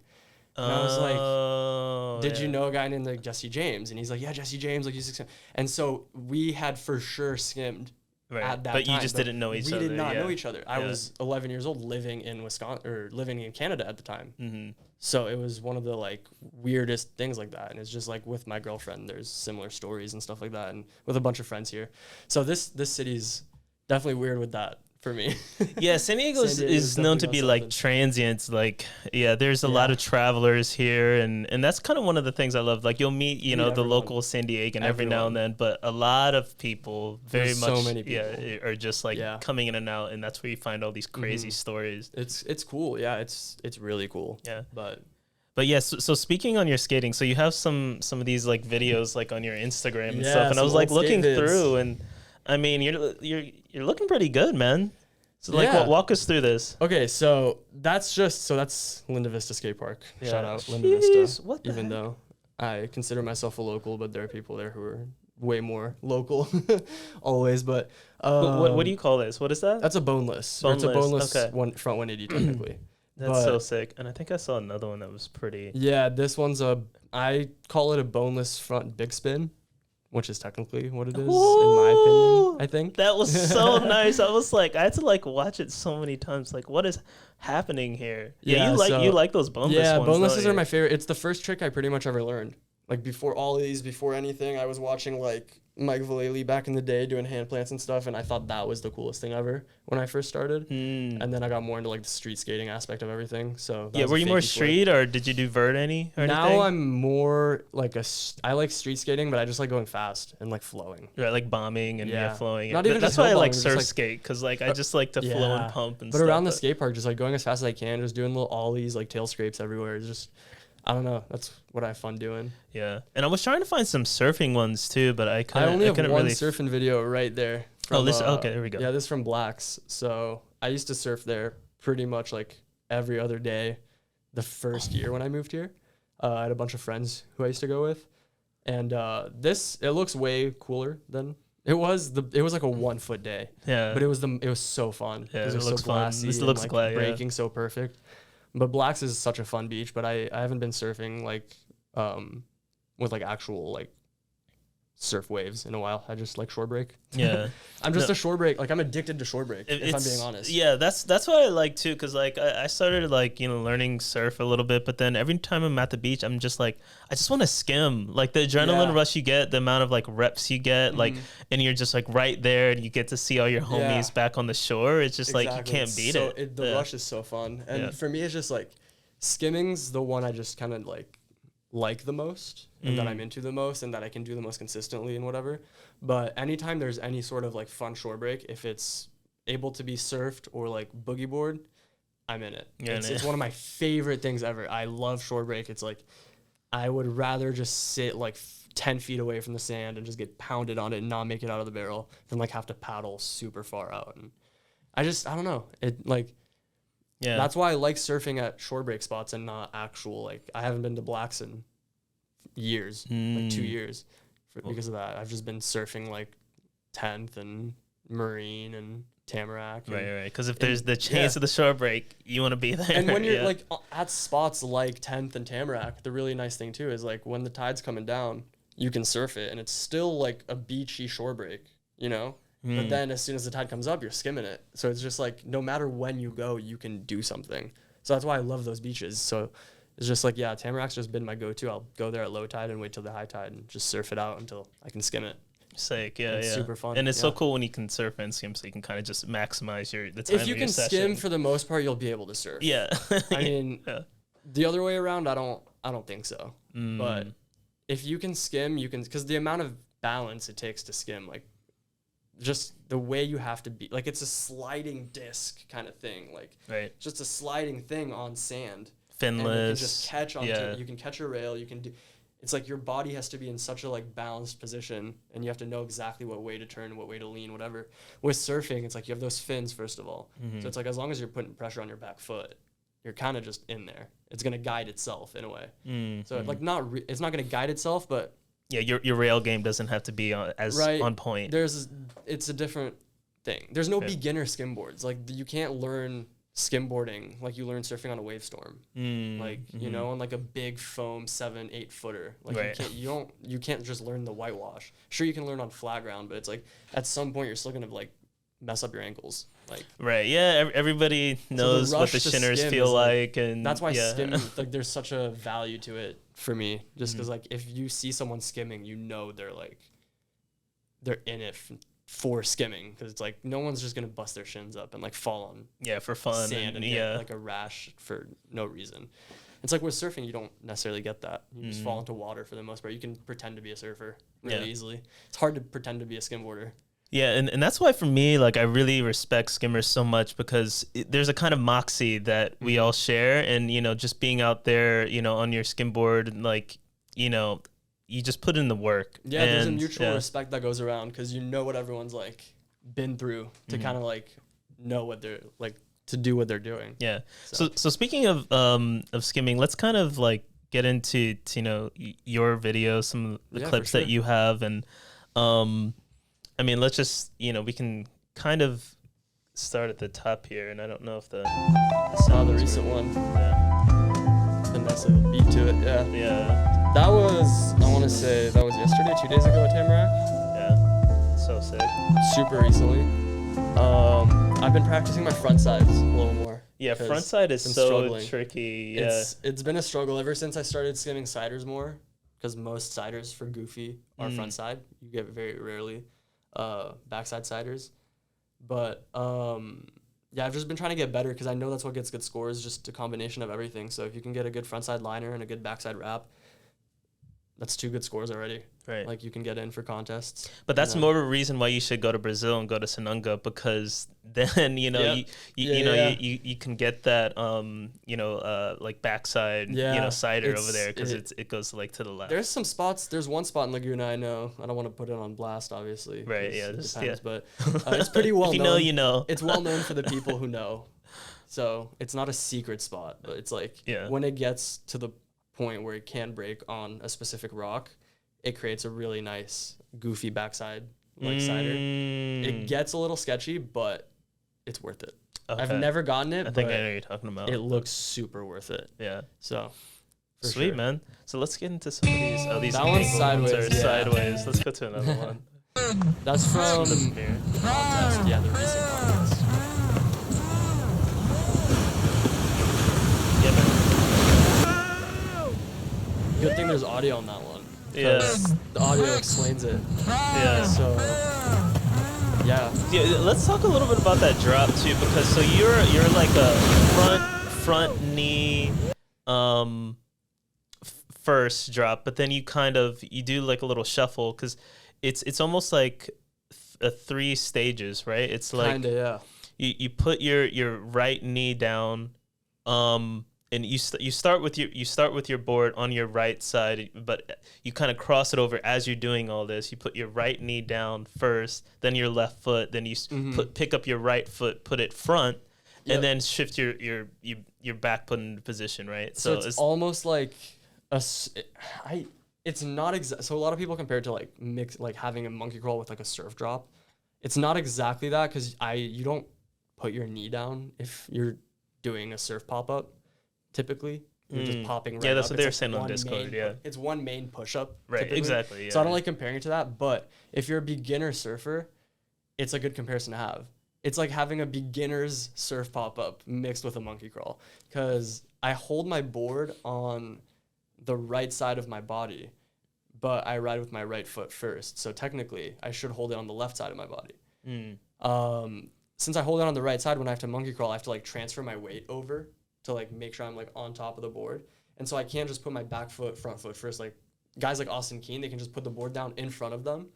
And I was like, did you know a guy named like Jesse James? And he's like, yeah, Jesse James, like, he's and so we had for sure skimmed at that time. But you just didn't know each other. We did not know each other. I was 11 years old living in Wisconsin, or living in Canada at the time. So it was one of the like weirdest things like that. And it's just like with my girlfriend, there's similar stories and stuff like that, and with a bunch of friends here. So this city's definitely weird with that for me. Yeah, San Diego is known to be like transient. Like, yeah, there's a lot of travelers here, and that's kind of one of the things I love. Like, you'll meet, you know, the local San Diegan every now and then, but a lot of people, so many people, are just like coming in and out, and that's where you find all these crazy stories. It's cool. Yeah, it's really cool. Yeah, but yes. So speaking on your skating, so you have some of these like videos like on your Instagram and stuff, and I was like looking through, and I mean, you're looking pretty good, man. So like, walk us through this. Okay, so that's Linda Vista Skate Park. Shout out Linda Vista. Even though I consider myself a local, but there are people there who are way more local, always. But what do you call this? What is that? That's a boneless. It's a boneless front 180 technically. That's so sick. And I think I saw another one that was pretty. Yeah, this one's I call it a boneless front big spin, which is technically what it is, in my opinion, I think. That was so nice. I was like, I had to like watch it so many times. Like, what is happening here? Yeah, you like those boneless ones. Yeah, bonelesses are my favorite. It's the first trick I pretty much ever learned. Like before ollies, before anything, I was watching like Mike Vallely back in the day doing hand plants and stuff, and I thought that was the coolest thing ever when I first started. And then I got more into like the street skating aspect of everything. So were you more street or did you do vert anything? Now I'm more like I like street skating, but I just like going fast and like flowing. Right, like bombing and flowing. Not even that's why I like surf skate, because like I just like to flow and pump and stuff. But around the skate park, just like going as fast as I can, just doing little ollies, like tail scrapes everywhere. It's just, I don't know. That's what I have fun doing. Yeah, and I was trying to find some surfing ones too, but I only have one surfing video right there. From, okay, there we go. Yeah, this is from Blacks. So I used to surf there pretty much like every other day. The first year when I moved here, I had a bunch of friends who I used to go with, and it looks way cooler than it was. It was like a 1 foot day. Yeah, but it was so fun. Yeah, it was looks so glassy. This looks like breaking so perfect. But Blacks is such a fun beach, but I haven't been surfing like with like actual like surf waves in a while. I just like shore break. Yeah. I'm just a shore break. Like I'm addicted to shore break, if I'm being honest. Yeah, that's what I like too, because like I started like, you know, learning surf a little bit, but then every time I'm at the beach, I'm just like, I just want to skim. Like the adrenaline rush you get, the amount of like reps you get, like, and you're just like right there and you get to see all your homies back on the shore. It's just like you can't beat it. The rush is so fun. And for me, it's just like skimming's the one I just kind of like the most and that I'm into the most and that I can do the most consistently and whatever. But anytime there's any sort of like fun shore break, if it's able to be surfed or like boogie board, I'm in it. Yeah, it's one of my favorite things ever. I love shore break. It's like I would rather just sit like 10 feet away from the sand and just get pounded on it and not make it out of the barrel than like have to paddle super far out. And I don't know. It like, yeah, that's why I like surfing at shore break spots and not actual, like I haven't been to Blacks in years, like 2 years because of that. I've just been surfing like 10th and Marine and Tamarack. Right. Because if there's the chance of the shore break, you want to be there. And when you're like at spots like 10th and Tamarack, the really nice thing too is like when the tide's coming down, you can surf it and it's still like a beachy shore break, you know? But then as soon as the tide comes up, you're skimming it. So it's just like no matter when you go, you can do something. So that's why I love those beaches. So it's just like, yeah, Tamarack's just been my go-to. I'll go there at low tide and wait till the high tide and just surf it out until I can skim it. Sick, yeah, It's yeah. super fun. And it's so cool when you can surf and skim, so you can kind of just maximize the time If you of your can session. skim, for the most part, you'll be able to surf. Yeah. I mean, yeah. the other way around, I don't think so. But if you can skim, you can, because the amount of balance it takes to skim, like just the way you have to be, like it's a sliding disc kind of thing, like just a sliding thing on sand. Finless. And you can just catch onto, you can catch a rail, you can do, it's like your body has to be in such a like balanced position, and you have to know exactly what way to turn, what way to lean, whatever. With surfing, it's like you have those fins first of all. So it's like as long as you're putting pressure on your back foot, you're kind of just in there. It's gonna guide itself in a way. So like it's not gonna guide itself, but yeah, your rail game doesn't have to be on point. It's a different thing. There's no beginner skimboards. Like you can't learn skimboarding like you learn surfing on a wave storm. Like you know, on like a big foam 7-8 footer. Like you can't just learn the whitewash. Sure, you can learn on flat ground, but it's like at some point you're still gonna like mess up your ankles. Like everybody knows what the shinners feel like, and that's why skimming, like there's such a value to it for me, just because like if you see someone skimming, you know they're in it for skimming, because it's like no one's just gonna bust their shins up and like fall on for fun sand and get like a rash for no reason. It's like with surfing, you don't necessarily get that. You just fall into water for the most part. You can pretend to be a surfer really easily. It's hard to pretend to be a skimboarder. Yeah, and that's why for me, like, I really respect skimmers so much, because there's a kind of moxie that we all share, and, you know, just being out there, you know, on your skimboard, like, you know, you just put in the work. Yeah, there's a mutual respect that goes around, because you know what everyone's, like, been through to kind of, like, know what they're, like, to do what they're doing. Yeah. So speaking of skimming, let's kind of, like, get into, you know, your videos, some of the clips that you have, and, I mean, let's just, you know, we can kind of start at the top here, and I don't know if the recent one. Yeah. The nice little beat to it, yeah. That was, I want to say, that was yesterday, 2 days ago at Tamarack. Yeah, so sick. Super recently. I've been practicing my front sides a little more. Yeah, front side is so tricky. Yeah. It's been a struggle ever since I started skimming siders more, because most siders for goofy are front side. You get very rarely backside siders, but I've just been trying to get better, because I know that's what gets good scores, just a combination of everything. So if you can get a good frontside liner and a good backside wrap, that's 2 good scores already. Right. Like you can get in for contests. But that's more of a reason why you should go to Brazil and go to Sananga, because then, you know, you can get that, you know, like backside, you know, cider over there, because it goes like to the left. There's some spots. There's one spot in Laguna I know. I don't want to put it on blast, obviously. Right, yeah. It depends, but it's pretty well known. If you know, you know. It's well known for the people who know. So it's not a secret spot, but it's like when it gets to the point where it can break on a specific rock, it creates a really nice goofy backside like cider. It gets a little sketchy, but it's worth it. Okay. I've never gotten it. I think I know what you're talking about. It looks super worth it. Yeah. So sweet, man. So let's get into some of these. Oh, these that one's sideways. Sideways. Let's go to another one. That's from the contest. Yeah, the recent contest. Yeah, man. Good thing there's audio on that one. Yeah. The audio explains it. Yeah. So, yeah. Let's talk a little bit about that drop too, because so you're like a front knee first drop, but then you do like a little shuffle, because it's almost like 3 stages, right? It's like kinda, yeah. You put your right knee down, and you start with your board on your right side, but you kind of cross it over as you're doing all this. You put your right knee down first, then your left foot, then you pick up your right foot, put it front, and then shift your back foot into position, right? So it's almost like it's not exact. So a lot of people compare it to like having a monkey crawl with like a surf drop. It's not exactly that, because you don't put your knee down if you're doing a surf pop up. Typically, you're just popping right up. Yeah, that's what they're saying on Discord, It's one main push-up. Right, typically. Exactly. Yeah. So I don't like comparing it to that, but if you're a beginner surfer, it's a good comparison to have. It's like having a beginner's surf pop-up mixed with a monkey crawl, because I hold my board on the right side of my body, but I ride with my right foot first. So technically, I should hold it on the left side of my body. Since I hold it on the right side, when I have to monkey crawl, I have to like transfer my weight over to like make sure I'm like on top of the board. And so I can't just put my back foot, front foot first. Like guys like Austin Keene, they can just put the board down in front of them,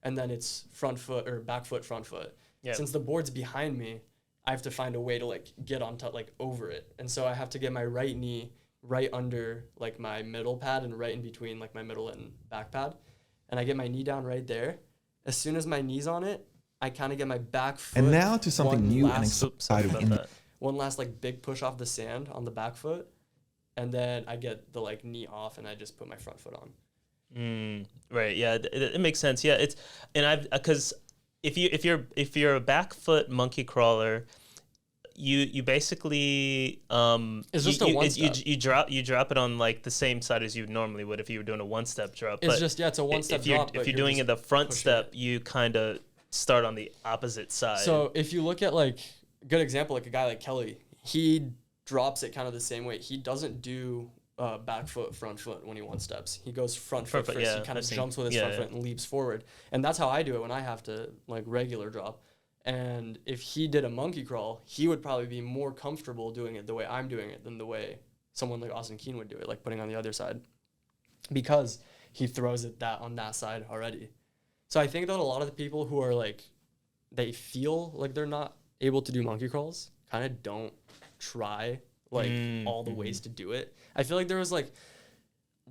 and then it's front foot or back foot, front foot. Yep. Since the board's behind me, I have to find a way to like get on top, like over it. And so I have to get my right knee right under like my middle pad and right in between like my middle and back pad. And I get my knee down right there. As soon as my knee's on it, I kind of get my back foot. And now to something new and exciting. One last like big push off the sand on the back foot. And then I get the like knee off and I just put my front foot on. Right. Yeah. It makes sense. Yeah. Because if you're a back foot monkey crawler, you basically it's just a one step. You drop it on like the same side as you normally would if you were doing a one step drop. It's a one step drop. If you're doing it the front step, you kind of start on the opposite side. So if you look at like good example, like a guy like Kelly, he drops it kind of the same way. He doesn't do back foot, front foot when he one steps. He goes front foot first. Yeah, he kind of jumps with his front foot and leaps forward. And that's how I do it when I have to like regular drop. And if he did a monkey crawl, he would probably be more comfortable doing it the way I'm doing it than the way someone like Austin Keene would do it, like putting on the other side, because he throws it on that side already. So I think that a lot of the people who are like, they feel like they're not able to do monkey crawls kind of don't try like all the ways to do it. I feel like there was like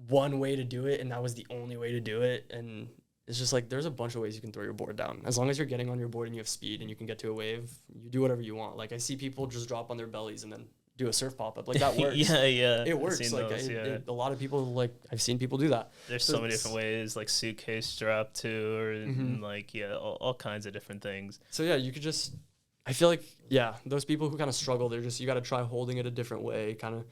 one way to do it and that was the only way to do it. And it's just like, there's a bunch of ways you can throw your board down. As long as you're getting on your board and you have speed and you can get to a wave, you do whatever you want. Like I see people just drop on their bellies and then do a surf pop-up. Like that works. Yeah. It works. Like a lot of people, like I've seen people do that. There's so many different ways, like suitcase drop too, or like, all kinds of different things. So yeah, you could just, I feel like, those people who kind of struggle, you got to try holding it a different way. Kind of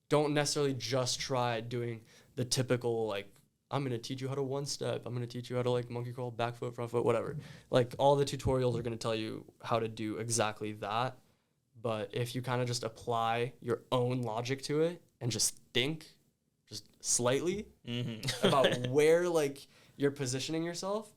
don't necessarily just try doing the typical, like, I'm going to teach you how to one step. I'm going to teach you how to like monkey crawl, back foot, front foot, whatever. Like all the tutorials are going to tell you how to do exactly that. But if you kind of just apply your own logic to it and just think just slightly about where like you're positioning yourself,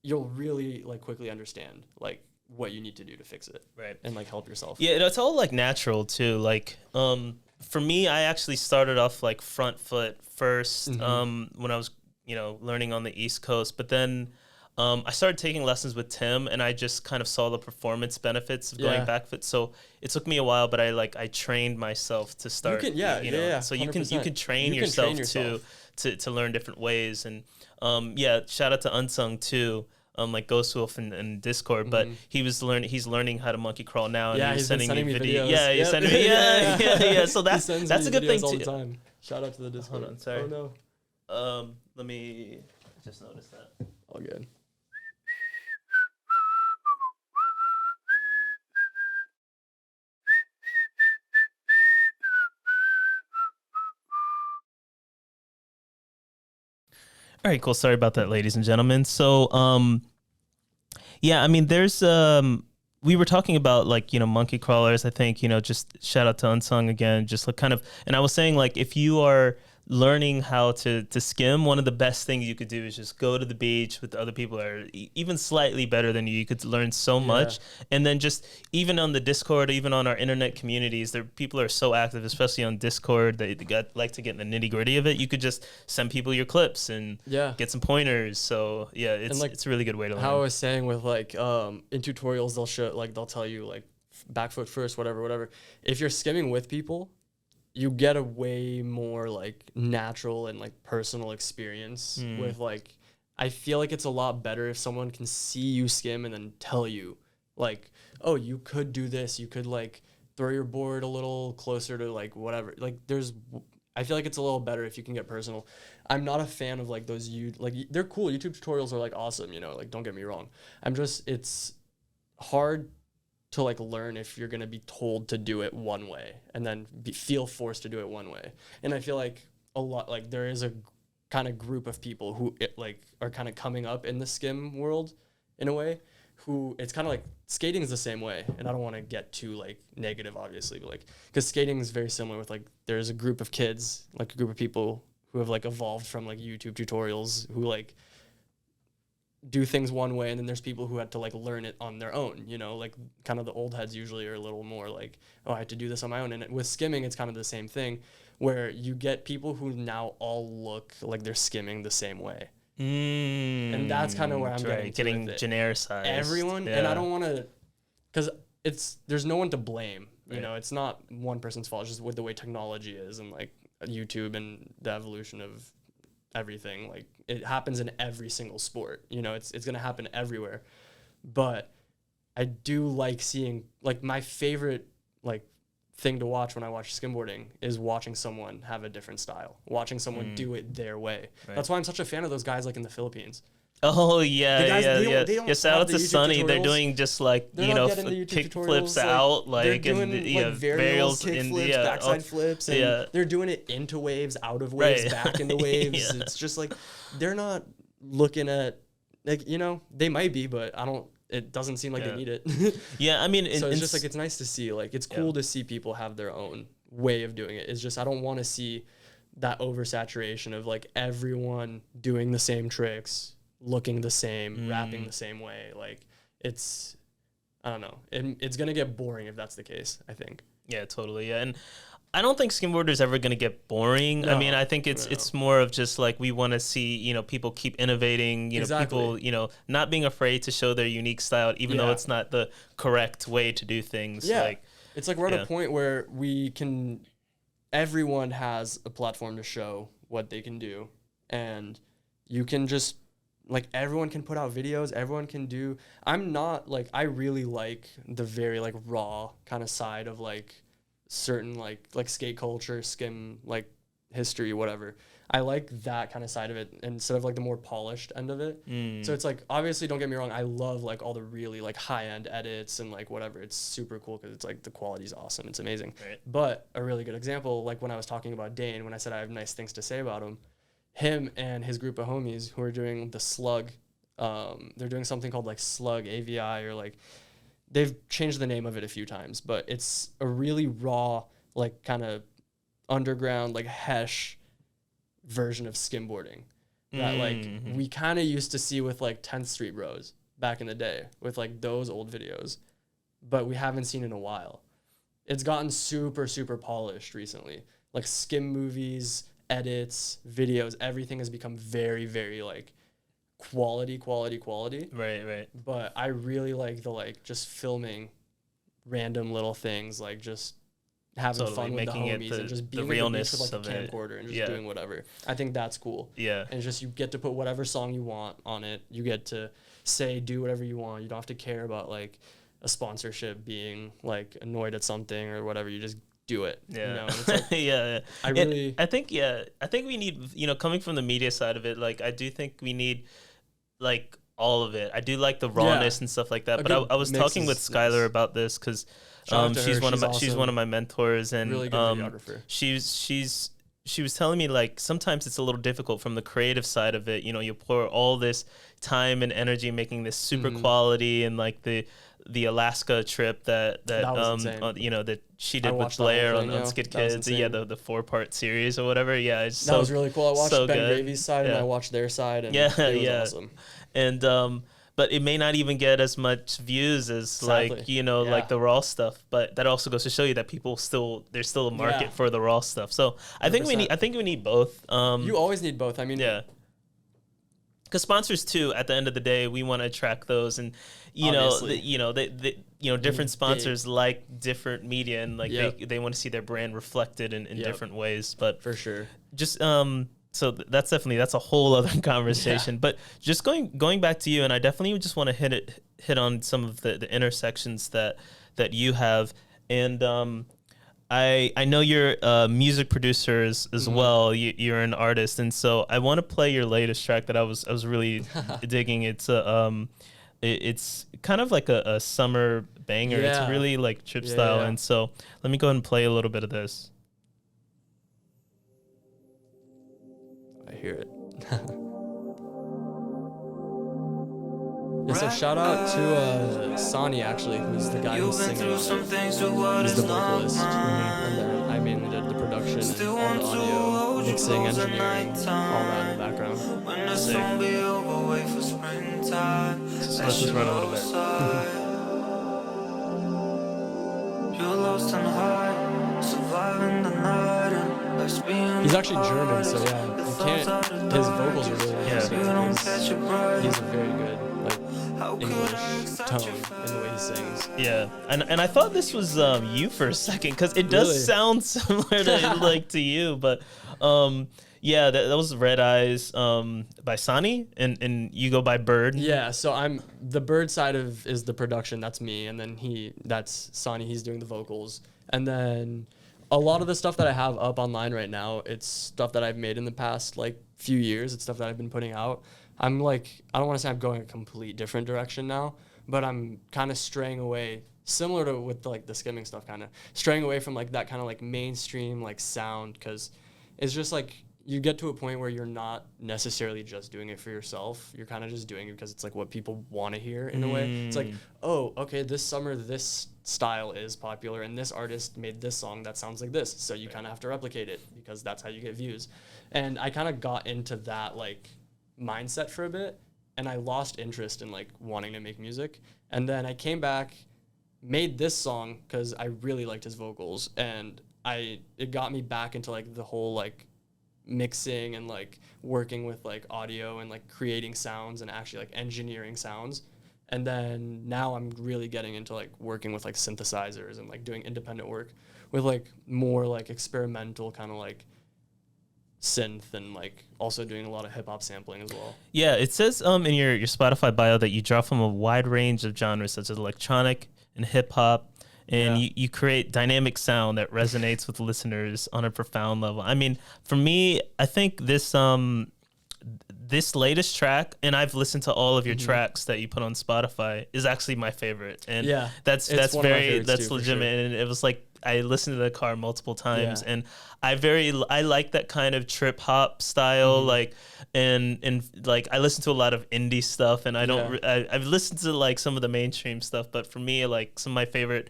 you'll really like quickly understand like what you need to do to fix it. Right. And like help yourself. Yeah, it's all like natural too. Like for me, I actually started off like front foot first when I was, learning on the East Coast. But then I started taking lessons with Tim, and I just kind of saw the performance benefits of going back foot. So it took me a while, but I trained myself to start. You can, So you can train yourself to learn different ways. And shout out to Unsung too. Like Ghost Wolf and Discord, but he's learning how to monkey crawl now, and he's sending me videos. Yeah, he's sending me. Yeah. So that's a good thing all too. The time. Shout out to the Discord. Hold on, sorry. Oh no. Let me just notice that. All good. All right, cool. Sorry about that, ladies and gentlemen. So, I mean, there's, we were talking about like, monkey crawlers, I think, just shout out to Unsung again, just like kind of, and I was saying like, if you are learning how to skim, one of the best things you could do is just go to the beach with other people that are even slightly better than you. You could learn so much. And then just even on the Discord, even on our internet communities, people are so active, especially on Discord, they like to get in the nitty gritty of it. You could just send people your clips and get some pointers. So it's a really good way to learn. How I was saying with like in tutorials, they'll tell you like back foot first, whatever. If you're skimming with people, you get a way more like natural and like personal experience with like, I feel like it's a lot better if someone can see you skim and then tell you like, oh, you could do this. You could like throw your board a little closer to like whatever. Like I feel like it's a little better if you can get personal. I'm not a fan of like those they're cool. YouTube tutorials are like awesome, like don't get me wrong. It's hard to like learn if you're going to be told to do it one way and then feel forced to do it one way. And I feel like a lot, like there is a kind of group of people who are kind of coming up in the skim world in a way, who it's kind of like skating is the same way. And I don't want to get too like negative, obviously, but like, cause skating is very similar with like, there's a group of kids, like a group of people who have like evolved from like YouTube tutorials, who like do things one way, and then there's people who had to like learn it on their own, you know, like kind of the old heads usually are a little more like, oh, I had to do this on my own. And with skimming, it's kind of the same thing, where you get people who now all look like they're skimming the same way. And that's kind of where I'm getting genericized. Everyone, and I don't want to, because there's no one to blame. You know, it's not one person's fault. It's just with the way technology is, and like YouTube and the evolution of everything. Like, it happens in every single sport. You know, it's gonna happen everywhere. But I do like seeing, like, my favorite like thing to watch when I watch skimboarding is watching someone have a different style, watching someone do it their way. That's why I'm such a fan of those guys like in the Philippines. Oh yeah. Shout out to Sunny. They're doing just like, you know, kick flips out, like, they're doing and varials, kick flips, backside flips, and they're doing it into waves, out of waves, back into waves. It's just like, they're not looking at, like, you know, they might be, but it doesn't seem like they need it. I mean, so it's just like, it's nice to see, like, it's cool to see people have their own way of doing it. It's just, I don't want to see that oversaturation of like everyone doing the same tricks, looking the same, rapping the same way. Like, it's, I don't know. It's going to get boring if that's the case, I think. Yeah, totally. Yeah. And I don't think skimboarder is ever going to get boring. No, I mean, I think it's more of just like, we want to see, you know, people keep innovating, you know, people, you know, not being afraid to show their unique style, even though it's not the correct way to do things. Yeah. Like, it's like, we're at a point where everyone has a platform to show what they can do. And you can just, like, everyone can put out videos, everyone can do. I'm not, like, I really like the very, like, raw kind of side of, like, certain, like skate culture, skim, like, history, whatever. I like that kind of side of it instead of, like, the more polished end of it. So it's, like, obviously, don't get me wrong, I love, like, all the really, like, high-end edits and, like, whatever. It's super cool because it's, like, the quality's awesome. It's amazing. Right. But a really good example, like, when I was talking about Dane, when I said I have nice things to say about him and his group of homies who are doing the slug, they're doing something called like slug AVI, or like, they've changed the name of it a few times, but it's a really raw, like, kind of underground, like, hesh version of skimboarding that like we kind of used to see with like 10th Street Bros back in the day, with like those old videos, but we haven't seen in a while. It's gotten super, super polished recently. Like, skim movies, edits, videos, everything has become very, very like quality. Right. But I really like the, like, just filming random little things, like just having fun with making the homies and just being the realness with, like, a camcorder and just doing whatever. I think that's cool. Yeah. And it's just, you get to put whatever song you want on it. You get to do whatever you want. You don't have to care about like a sponsorship being like annoyed at something or whatever. You just do it. Yeah. You know? It's like, yeah. I think we need, you know, coming from the media side of it, like, I do think we need like all of it. I do like the rawness and stuff like that. But I was talking with Skylar about this because she's one of my mentors, and really good videographer. She was telling me, like, sometimes it's a little difficult from the creative side of it. You know, you pour all this time and energy making this super quality, and like the Alaska trip that you know, that she did with Blair on Skid Kids. The 4-part series or whatever. Yeah, it's that was really cool. I watched Ben Gravy's side and I watched their side, and it was awesome. And but it may not even get as much views as like, you know, like the raw stuff. But that also goes to show you that there's still a market for the raw stuff. So 100%. I think we need both. You always need both. I mean, because sponsors too, at the end of the day, we want to attract those, and different sponsors like different media, and like they want to see their brand reflected in different ways. But for sure, just so that's a whole other conversation. But just going back to you, and I definitely just want to hit on some of the intersections that you have, and I know you're music producers as well. You're an artist, and so I want to play your latest track that I was really digging. It's it's kind of like a summer banger. It's really like trip style, and so let me go ahead and play a little bit of this. I hear it. So shout out to Sonny, actually, who's the guy who's singing. He's the vocalist. And then I mainly did the production and all the audio. mixing, engineering, all that in the background. Sick. So let's just run a little bit. He's actually German, so yeah, you can't. His vocals are really interesting. He's a very good English tone in the way he sings. Yeah, and I thought this was you for a second because it does Really? sound similar to to you, but yeah, that was Red Eyes by Sonny, and you go by Bvrd. Yeah, so I'm the Bvrd side is the production. That's me, and then that's Sonny. He's doing the vocals, and then a lot of the stuff that I have up online right now, it's stuff that I've made in the past few years. It's stuff that I've been putting out. I'm I don't want to say I'm going a complete different direction now, but I'm kind of straying away, similar to with the skimming stuff, kind of straying away from that kind of mainstream sound, because it's just you get to a point where you're not necessarily just doing it for yourself. You're kind of just doing it because it's what people want to hear in a way. It's oh, okay, this summer this style is popular and this artist made this song that sounds like this. So you kind of have to replicate it because that's how you get views. And I kind of got into that mindset for a bit, and I lost interest in wanting to make music. And then I came back, made this song because I really liked his vocals, and it got me back into the whole mixing and working with audio and creating sounds and actually engineering sounds. And then now I'm really getting into working with synthesizers and doing independent work with more experimental kind of synth, and also doing a lot of hip hop sampling as well. Yeah, it says in your Spotify bio that you draw from a wide range of genres such as electronic and hip hop, and you create dynamic sound that resonates with listeners on a profound level. I mean, for me, I think this latest track, and I've listened to all of your tracks that you put on Spotify, is actually my favorite. And that's legitimate. Sure. And it was I listened to the car multiple times, and I like that kind of trip hop style, and I listen to a lot of indie stuff, and I've listened to some of the mainstream stuff, but for me, some of my favorite,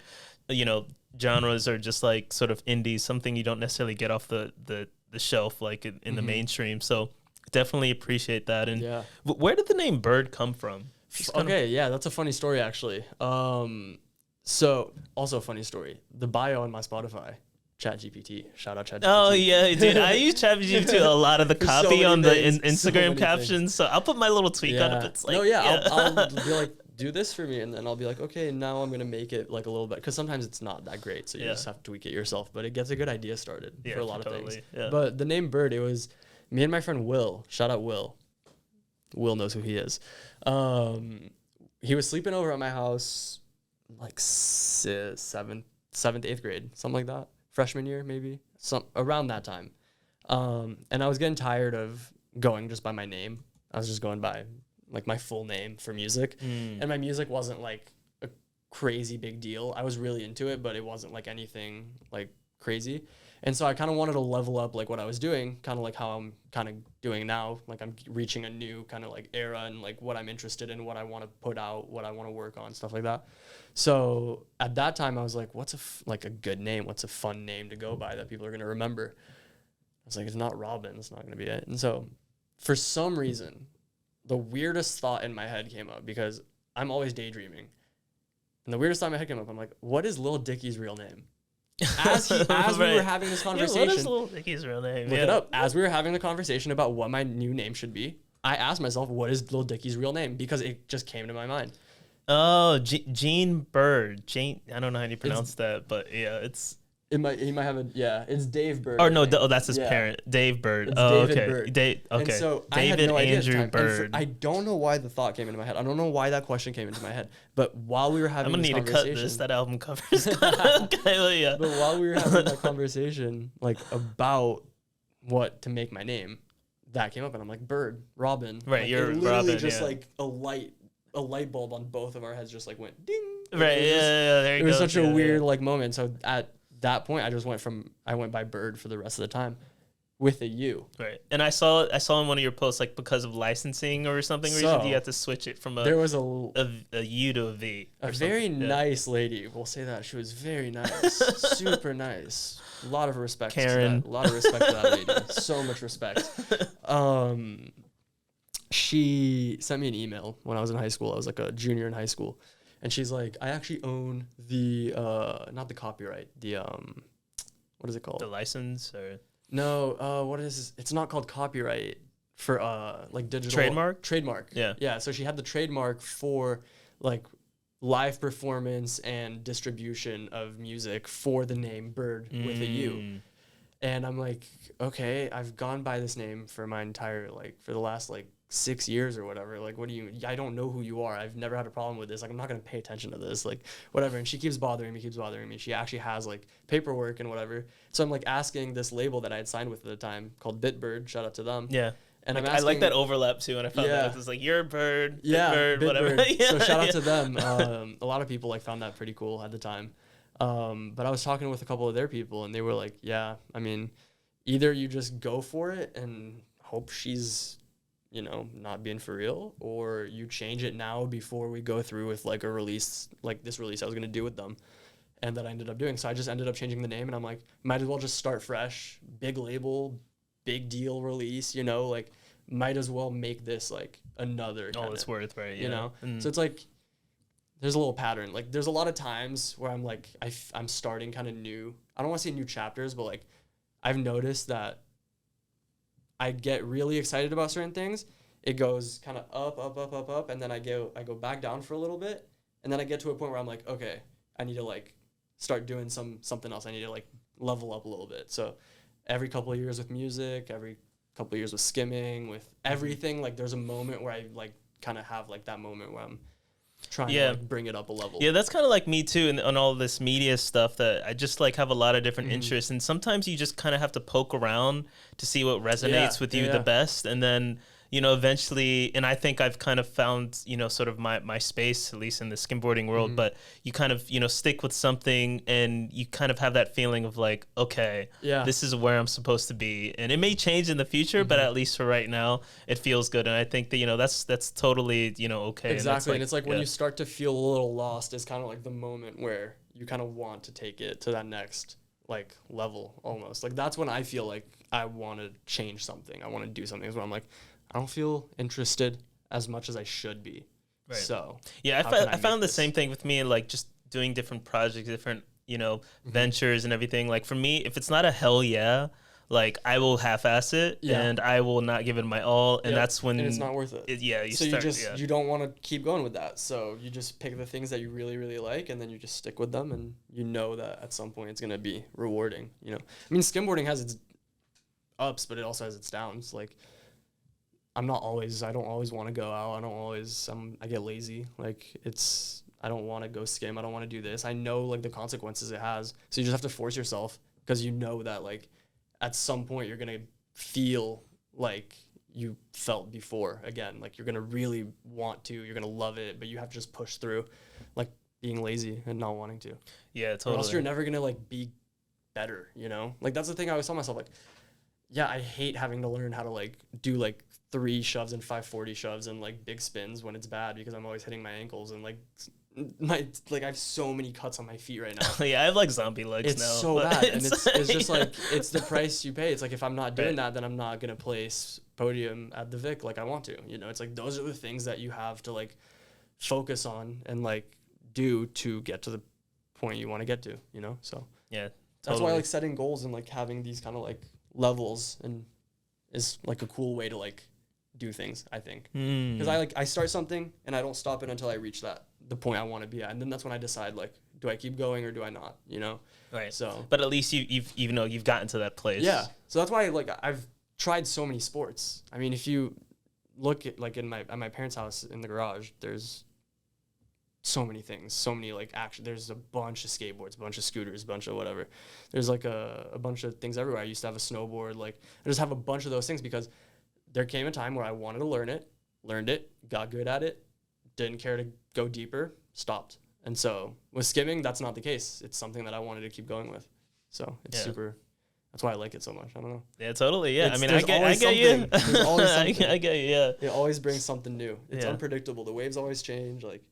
genres are just sort of indie, something you don't necessarily get off the shelf in the mainstream. So definitely appreciate that. And where did the name Bvrd come from? That's a funny story actually. So, also a funny story. The bio on my Spotify, ChatGPT. Shout out ChatGPT. Oh, yeah, dude. I use ChatGPT a lot of the copy on the Instagram captions. Things. So I'll put my little tweak on it. It's I'll be do this for me. And then I'll be okay, now I'm going to make it a little bit. Because sometimes it's not that great. So you just have to tweak it yourself. But it gets a good idea started for a lot of things. Yeah. But the name Bvrd, it was me and my friend Will. Shout out Will. Will knows who he is. He was sleeping over at my house seventh, eighth grade, something like that. Freshman year, maybe, around that time. And I was getting tired of going just by my name. I was just going by my full name for music. And my music wasn't a crazy big deal. I was really into it, but it wasn't anything crazy. And so I kind of wanted to level up what I was doing, kind of how I'm kind of doing now. I'm reaching a new kind of era and what I'm interested in, what I want to put out, what I want to work on, stuff like that. So at that time I was what's a good name? What's a fun name to go by that people are going to remember? I was it's not Robin. It's not going to be it. And so for some reason, the weirdest thought in my head came up, because I'm always daydreaming. And the weirdest thought in my head came up, I'm what is Lil Dicky's real name? As we were having this conversation, what is Lil Dicky's real name? Look it up. As we were having the conversation about what my new name should be, I asked myself, what is Lil Dicky's real name? Because it just came to my mind. Oh, Gene Bvrd. I don't know how you pronounce that, but yeah, he might have it's Dave Bvrd. Or no, that's his parent, Dave Bvrd. David Bvrd. Okay. And so I had David no idea Andrew Bvrd. I don't know why the thought came into my head. I don't know why that question came into my head. But while we were having I'm gonna need to cut this. That album covers. But while we were having that conversation, about what to make my name, that came up, and I'm Bvrd, Robin. Right, you're literally Robin. Just a light bulb on both of our heads just went ding. Right. There you go. It was such a weird moment. So at that point, I went by Bvrd for the rest of the time. with a U. Right. And I saw in one of your posts, like, because of licensing or something reason, you had to switch it from there was a U to a V. A very nice lady. We'll say that. She was very nice. Super nice. A lot of respect Karen. to that. A lot of respect to that lady. So much respect. She sent me an email when I was in high school. I was like a junior in high school. And she's like, I actually own the, not the copyright, the, what is it called? The license or? No, what is this? It's not called copyright for like digital trademark. Yeah. So she had the trademark for like live performance and distribution of music for the name Bvrd with a U. And I'm like, okay, I've gone by this name for my entire for the last 6 years or whatever. Like, what do you? I don't know who you are. I've never had a problem with this. Like, I'm not gonna pay attention to this. Like, whatever. And she keeps bothering me. She actually has paperwork and whatever. So I'm asking this label that I had signed with at the time called Bvrd. Shout out to them. Yeah. And I'm asking, I like that overlap too. And I found that it's you're a bird. Yeah. Bvrd, whatever. So shout out to them. A lot of people found that pretty cool at the time. But I was talking with a couple of their people, and they were like, yeah, I mean, either you just go for it and hope she's not being for real, or you change it now before we go through with a release, this release I was going to do with them. And that I ended up doing. So I just ended up changing the name, and I'm like, might as well just start fresh, big label, big deal release, might as well make this another. It's worth, right? You know? So it's there's a little pattern. There's a lot of times where I'm I'm starting kind of new. I don't want to say new chapters, but I've noticed that I get really excited about certain things. It goes kind of up, and then I go back down for a little bit, and then I get to a point where I'm like, okay, I need to start doing something else. I need to level up a little bit. So every couple of years with music, every couple of years with skimming, with everything, there's a moment where I kind of have that moment where I'm trying to bring it up a level. Yeah, that's kind of like me too, on all this media stuff, that I just have a lot of different interests, and sometimes you just kind of have to poke around to see what resonates with you the best, and then eventually, and I think I've kind of found sort of my space, at least in the skimboarding world, but you kind of stick with something, and you kind of have that feeling of okay, this is where I'm supposed to be, and it may change in the future, but at least for right now it feels good, and I think that that's totally okay. Exactly. And it's when you start to feel a little lost, it's kind of the moment where you kind of want to take it to that next level almost. That's when I feel I want to change something, I want to do something, is when I'm I don't feel interested as much as I should be. Right. So yeah, I found the same thing with me, just doing different projects, different ventures and everything. For me, if it's not a hell yeah, I will half-ass it, and I will not give it my all, and that's when it's not worth it. You don't want to keep going with that. So you just pick the things that you really, really like, and then you just stick with them, and that at some point it's gonna be rewarding. I mean, skimboarding has its ups, but it also has its downs. I don't always want to go out. I get lazy. I don't want to go skim. I don't want to do this. I know the consequences it has. So you just have to force yourself, because that at some point you're going to feel you felt before again. You're going to really want to, you're going to love it, but you have to just push through being lazy and not wanting to. Yeah, totally. Or else you're never going to be better, that's the thing I always tell myself, yeah, I hate having to learn how to do 3 shoves and 540 shoves and big spins when it's bad, because I'm always hitting my ankles, and I have so many cuts on my feet right now. Yeah, I have zombie legs now. It's so bad, and it's just it's the price you pay. It's if I'm not doing that, then I'm not gonna place podium at the Vic I want to. It's those are the things that you have to focus on and do to get to the point you want to get to. So yeah, that's why setting goals and having these kind of levels and is a cool way to do things, I think, because I start something and I don't stop it until I reach the point I want to be at, and then that's when I decide do I keep going or do I not, right. So but at least you've gotten to that place. Yeah, so that's why I've tried so many sports. I mean, if you look at at my parents' house in the garage, there's so many things, so many action. There's a bunch of skateboards, a bunch of scooters, a bunch of whatever. There's a bunch of things everywhere. I used to have a snowboard. I just have a bunch of those things, because there came a time where I wanted to learned it, got good at it, didn't care to go deeper, stopped. And so with skimming, that's not the case. It's something that I wanted to keep going with. So it's That's why I like it so much. I don't know. Yeah, totally. Yeah, I mean, There's I get always you. something. There's always something. I get you. Yeah, it always brings something new. It's Yeah. unpredictable. The waves always change. Like,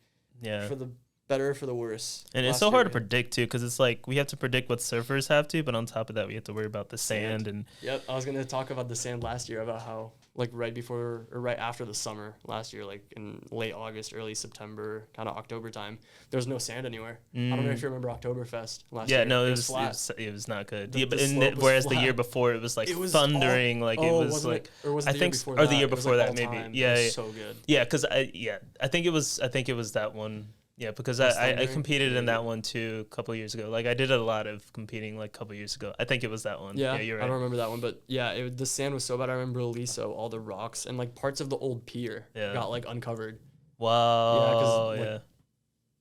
yeah. for the better, for the worse. And it's Last so hard to year, predict too, because it's like we have to predict what surfers have to, but on top of that, we have to worry about the sand and. Yep, I was gonna talk about the sand last year, about how like right before or right after the summer last year, like in late August, early September, kind of October time, there was no sand anywhere. I don't know if you remember Oktoberfest last year. Yeah, no, it was flat. It was not good. The And slope was whereas the flat. year before, it was like It was thundering. Like it was wasn't like or was it I the think year before or that? the year It was, before like, that all maybe. time. Yeah, it was yeah. so good. Yeah, because I think it was that one. Yeah, because I thundering? competed in that one too a couple years ago. Like I did a lot of competing like a couple years ago. I think it was that one. Yeah, you're I right. don't remember that one, but yeah, the sand was so bad. I remember Aliso, all the rocks and like parts of the old pier got like uncovered. Wow. Yeah, 'cause, Yeah. like,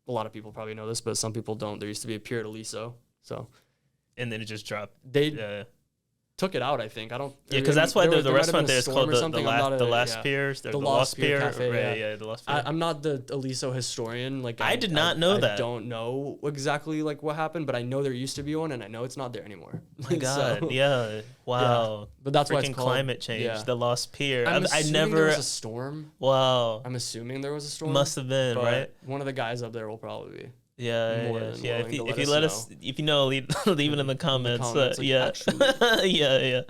a lot of people probably know this, but some people don't. There used to be a pier at Aliso, so And then it just dropped. they Yeah. took it out. I think I don't. Yeah, because that's why there the might have restaurant been a there is storm called or the something. I'm not last yeah. piers. The Lost Pier Cafe, Right, yeah. the Lost Pier. I'm not the Aliso historian. Like I did not know that. I don't know exactly like what happened, but I know there used to be one, and I know it's not there anymore. My God, So, yeah, wow. But that's why it's Freaking called climate change. yeah. The Lost Pier. I'm I assuming never. there was a storm. Wow. I'm assuming there was a storm. Must have been but right. one of the guys up there will probably be. Yeah, more yeah, than yeah. willing to If you let us, if you know, leave it in the comments. comments, like, Yeah, actually. yeah.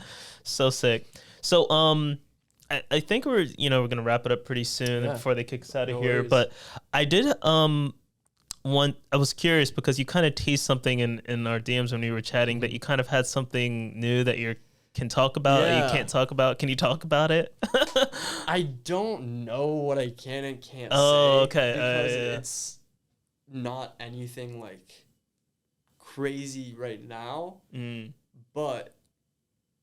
So sick. So I think we're gonna wrap it up pretty soon Yeah. before they kick us out of No here. worries. But I did I was curious because you kind of teased something in our DMs when we were chatting that you kind of had something new that you can talk about that you Yeah. can't talk about. Can you talk about it? I don't know what I can and can't Oh, say. okay. Because Yeah. it's not anything like crazy right now, but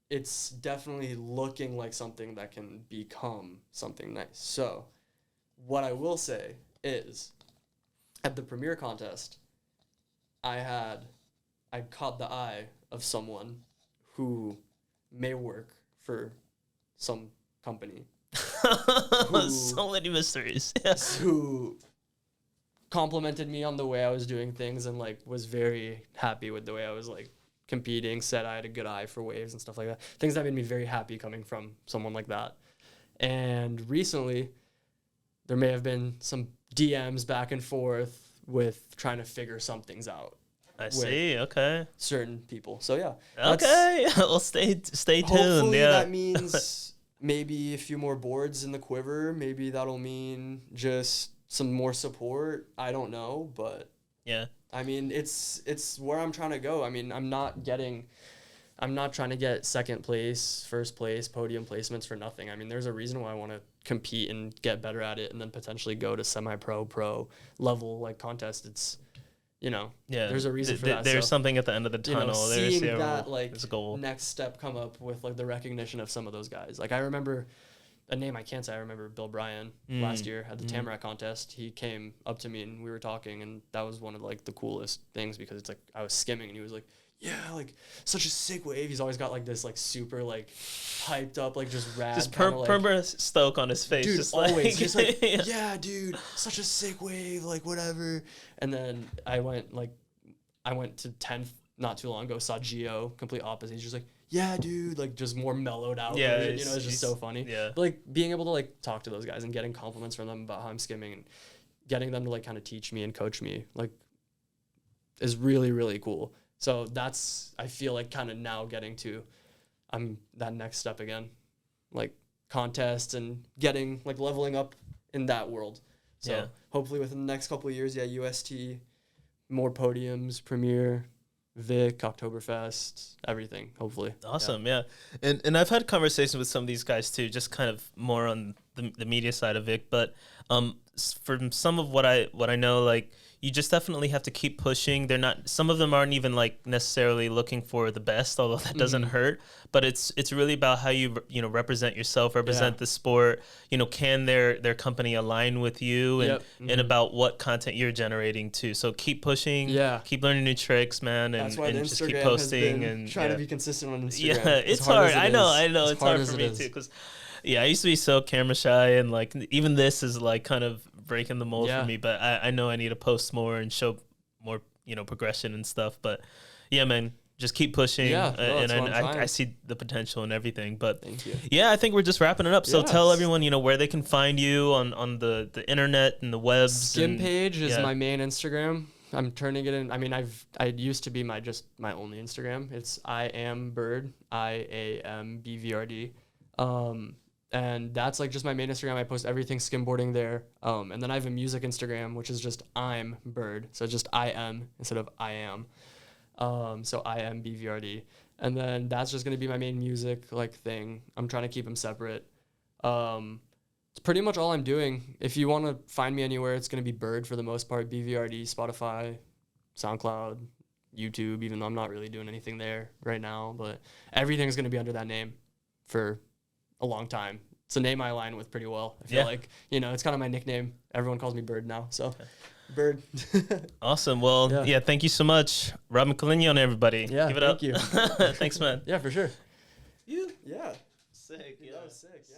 it's definitely looking like something that can become something nice. So what I will say is at the premiere contest, I caught the eye of someone who may work for some company. So many mysteries. Who complimented me on the way I was doing things and like was very happy with the way I was like competing, said I had a good eye for waves and stuff like that. Things that made me very happy coming from someone like that. And recently there may have been some DMs back and forth with trying to figure some things out. I see. Okay. Certain people. So yeah. Okay. Well, stay tuned. Hopefully Yeah. that means maybe a few more boards in the quiver. Maybe that'll mean just some more support. I don't know, but Yeah. I mean, it's where I'm trying to go. I mean, I'm not trying to get second place, first place, podium placements for nothing. I mean, there's a reason why I want to compete and get better at it and then potentially go to semi-pro, pro level like contest. It's, Yeah. there's a reason for that. There's So, something at the end of the tunnel. seeing There's that like there's a goal. next step come up with like the recognition of some of those guys. Like I remember a name I can't say. I remember Bill Bryan last year at the Tamarack contest. He came up to me and we were talking, and that was one of like the coolest things because it's like I was skimming and he was like, "Yeah, like such a sick wave." He's always got like this like super like hyped up like just rad Just kinda, like, permanent stoke on his face. dude, just always like, just like yeah, dude, such a sick wave, like whatever. And then I went to 10th not too long ago, saw Gio, complete opposite. He's just like, yeah, dude, like just more mellowed out. Yeah, version, it's just so funny. Yeah. But like being able to like talk to those guys and getting compliments from them about how I'm skimming and getting them to like kind of teach me and coach me like is really, really cool. So that's, I feel like kind of now getting to that next step again, like contests and getting like leveling up in that world. So hopefully within the next couple of years, UST, more podiums, Premier, Vic, Oktoberfest, everything, hopefully. Awesome, yeah. And I've had conversations with some of these guys too, just kind of more on the media side of it. But from some of what I know, like you just definitely have to keep pushing. Some of them aren't even like necessarily looking for the best, although that doesn't hurt. But it's really about how you represent yourself, represent the sport. Can their company align with you, and about what content you're generating too. So keep pushing, keep learning new tricks, man, and just keep posting and trying to be consistent on Instagram. Yeah, it's hard. I know it's hard for me is. too, because I used to be so camera shy, and like even this is like kind of breaking the mold for me. But I know I need to post more and show more progression and stuff. But yeah, man, just keep pushing. Yeah, no, and that's what I'm I trying. see the potential and everything. But Thank you. yeah, I think we're just wrapping it up. So tell Yes. everyone, where they can find you on the internet and the webs. Skim and, page is yeah. my main Instagram. I'm turning it in. I mean, I used to be my only Instagram. It's I am Bvrd, IAMBVRD. And that's like just my main Instagram. I post everything skimboarding there. And then I have a music Instagram, which is just I'm Bvrd. So just I am instead of I am. So I am BVRD. And then that's just going to be my main music like thing. I'm trying to keep them separate. It's pretty much all I'm doing. If you want to find me anywhere, it's going to be Bvrd for the most part. BVRD, Spotify, SoundCloud, YouTube, even though I'm not really doing anything there right now. But everything's going to be under that name for a long time. It's a name I align with pretty well. I feel like, it's kind of my nickname. Everyone calls me Bvrd now, so Bvrd. Awesome. Well, yeah, thank you so much. Robin Colignon, everybody. Yeah, Give it thank up. you. Thanks, man. Yeah, for sure. You? Yeah. Sick. That was sick, yeah.